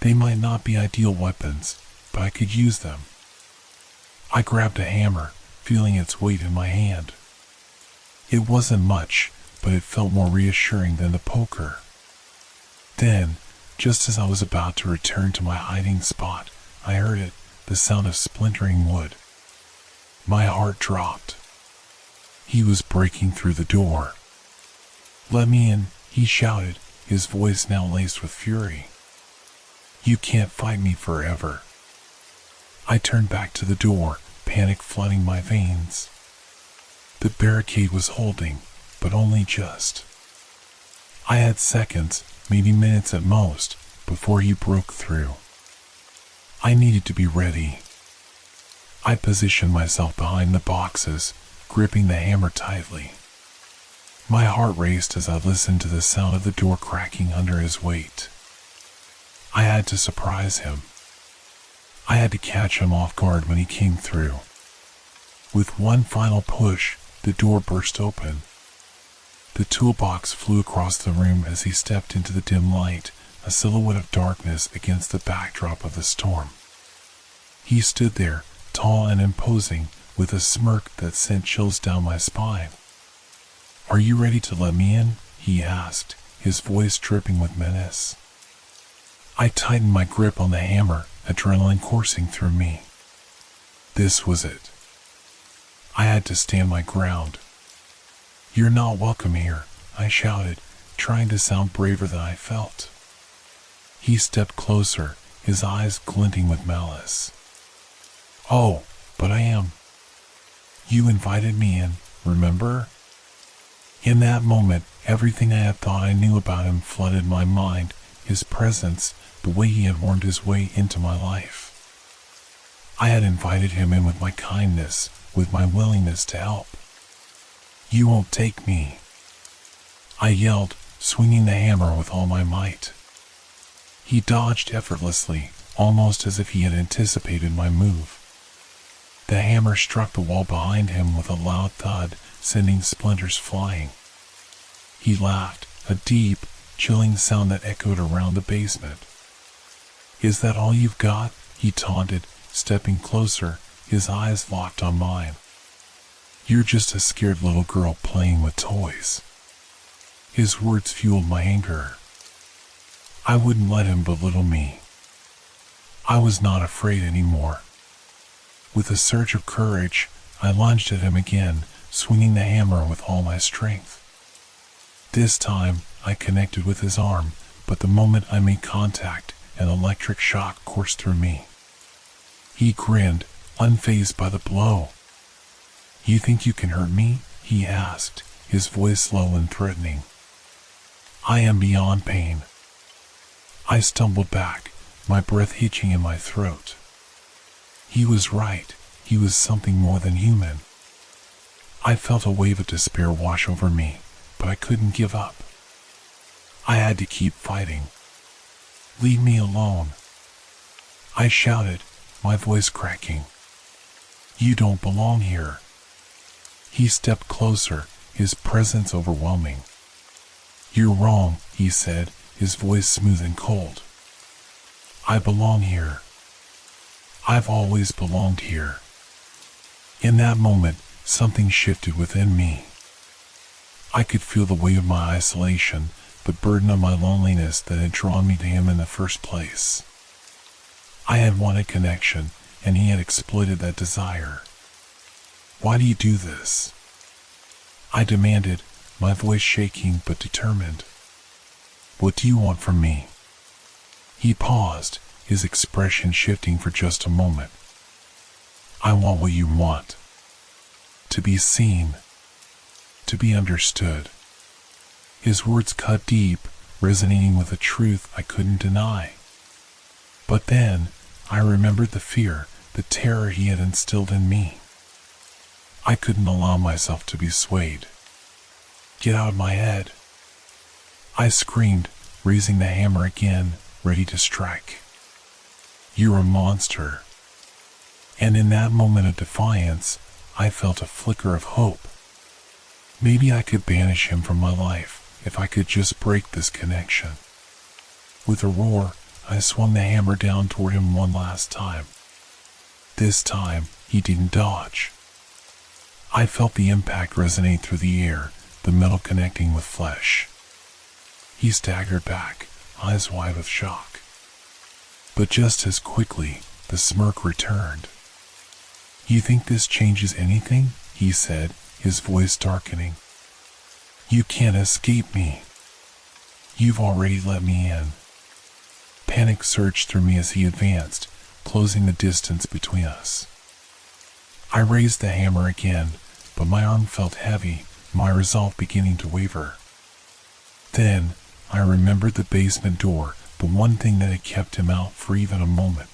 S1: They might not be ideal weapons, but I could use them. I grabbed a hammer, feeling its weight in my hand. It wasn't much, but it felt more reassuring than the poker. Then, just as I was about to return to my hiding spot, I heard it, the sound of splintering wood. My heart dropped. He was breaking through the door. "Let me in," he shouted, his voice now laced with fury. "You can't fight me forever." I turned back to the door, panic flooding my veins. The barricade was holding, but only just. I had seconds, maybe minutes at most, before he broke through. I needed to be ready. I positioned myself behind the boxes, gripping the hammer tightly. My heart raced as I listened to the sound of the door cracking under his weight. I had to surprise him. I had to catch him off guard when he came through. With one final push, the door burst open. The toolbox flew across the room as he stepped into the dim light, a silhouette of darkness against the backdrop of the storm. He stood there, tall and imposing, with a smirk that sent chills down my spine. "Are you ready to let me in?" he asked, his voice dripping with menace. I tightened my grip on the hammer, adrenaline coursing through me. This was it. I had to stand my ground. "You're not welcome here," I shouted, trying to sound braver than I felt. He stepped closer, his eyes glinting with malice. "Oh, but I am. You invited me in, remember?" In that moment, everything I had thought I knew about him flooded my mind, his presence, the way he had wormed his way into my life. I had invited him in with my kindness, with my willingness to help. "You won't take me," I yelled, swinging the hammer with all my might. He dodged effortlessly, almost as if he had anticipated my move. The hammer struck the wall behind him with a loud thud, sending splinters flying. He laughed, a deep, chilling sound that echoed around the basement. "Is that all you've got?" he taunted, stepping closer, his eyes locked on mine. "You're just a scared little girl playing with toys." His words fueled my anger. I wouldn't let him belittle me. I was not afraid anymore. With a surge of courage, I lunged at him again, swinging the hammer with all my strength. This time, I connected with his arm, but the moment I made contact, an electric shock coursed through me. He grinned, unfazed by the blow. "You think you can hurt me?" he asked, his voice low and threatening. "I am beyond pain." I stumbled back, my breath hitching in my throat. He was right. He was something more than human. I felt a wave of despair wash over me, but I couldn't give up. I had to keep fighting. "Leave me alone," I shouted, my voice cracking. "You don't belong here." He stepped closer, his presence overwhelming. "You're wrong," he said, his voice smooth and cold. "I belong here. I've always belonged here." In that moment, something shifted within me. I could feel the weight of my isolation, the burden of my loneliness that had drawn me to him in the first place. I had wanted connection, and he had exploited that desire. "Why do you do this?" I demanded, my voice shaking but determined. "What do you want from me?" He paused, his expression shifting for just a moment. "I want what you want. To be seen. To be understood." His words cut deep, resonating with a truth I couldn't deny. But then, I remembered the fear, the terror he had instilled in me. I couldn't allow myself to be swayed. "Get out of my head!" I screamed, raising the hammer again, ready to strike. "You're a monster." And in that moment of defiance, I felt a flicker of hope. Maybe I could banish him from my life if I could just break this connection. With a roar, I swung the hammer down toward him one last time. This time, he didn't dodge. I felt the impact resonate through the air, the metal connecting with flesh. He staggered back, eyes wide with shock. But just as quickly, the smirk returned. "You think this changes anything?" he said, his voice darkening. "You can't escape me. You've already let me in." Panic surged through me as he advanced, closing the distance between us. I raised the hammer again, but my arm felt heavy, my resolve beginning to waver. Then, I remembered the basement door, the one thing that had kept him out for even a moment.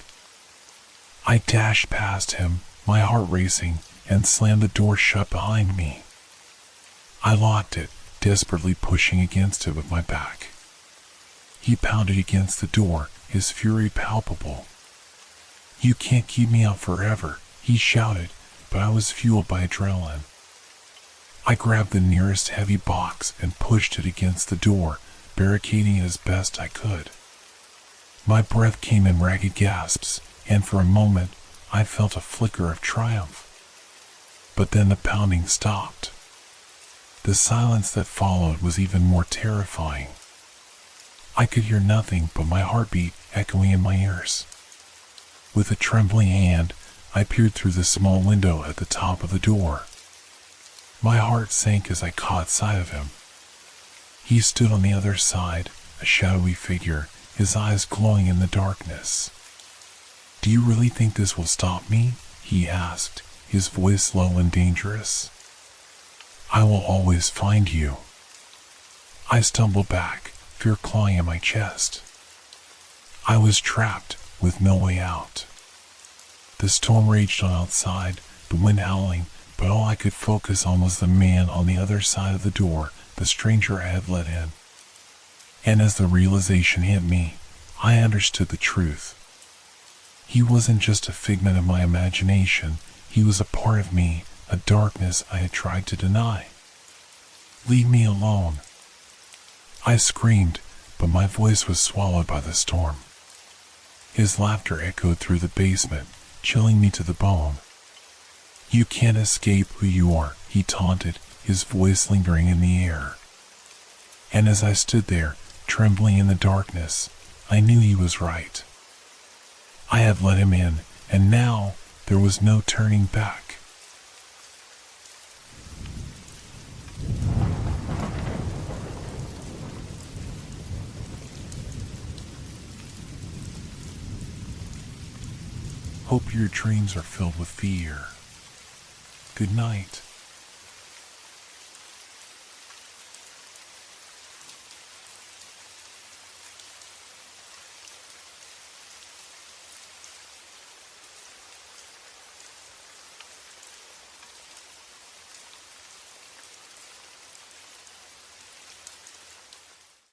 S1: I dashed past him, my heart racing, and slammed the door shut behind me. I locked it, desperately pushing against it with my back. He pounded against the door, his fury palpable. "You can't keep me out forever," he shouted, but I was fueled by adrenaline. I grabbed the nearest heavy box and pushed it against the door, barricading it as best I could. My breath came in ragged gasps, and for a moment, I felt a flicker of triumph. But then the pounding stopped. The silence that followed was even more terrifying. I could hear nothing but my heartbeat echoing in my ears. With a trembling hand, I peered through the small window at the top of the door. My heart sank as I caught sight of him. He stood on the other side, a shadowy figure, his eyes glowing in the darkness. "Do you really think this will stop me?" he asked, his voice low and dangerous. "I will always find you." I stumbled back, fear clawing at my chest. I was trapped, with no way out. The storm raged on outside, the wind howling, but all I could focus on was the man on the other side of the door, the stranger I had let in. And as the realization hit me, I understood the truth. He wasn't just a figment of my imagination, he was a part of me, a darkness I had tried to deny. "Leave me alone." I screamed, but my voice was swallowed by the storm. His laughter echoed through the basement, chilling me to the bone. "You can't escape who you are," he taunted, his voice lingering in the air. And as I stood there, trembling in the darkness, I knew he was right. I had let him in, and now there was no turning back. Hope your dreams are filled with fear. Good night.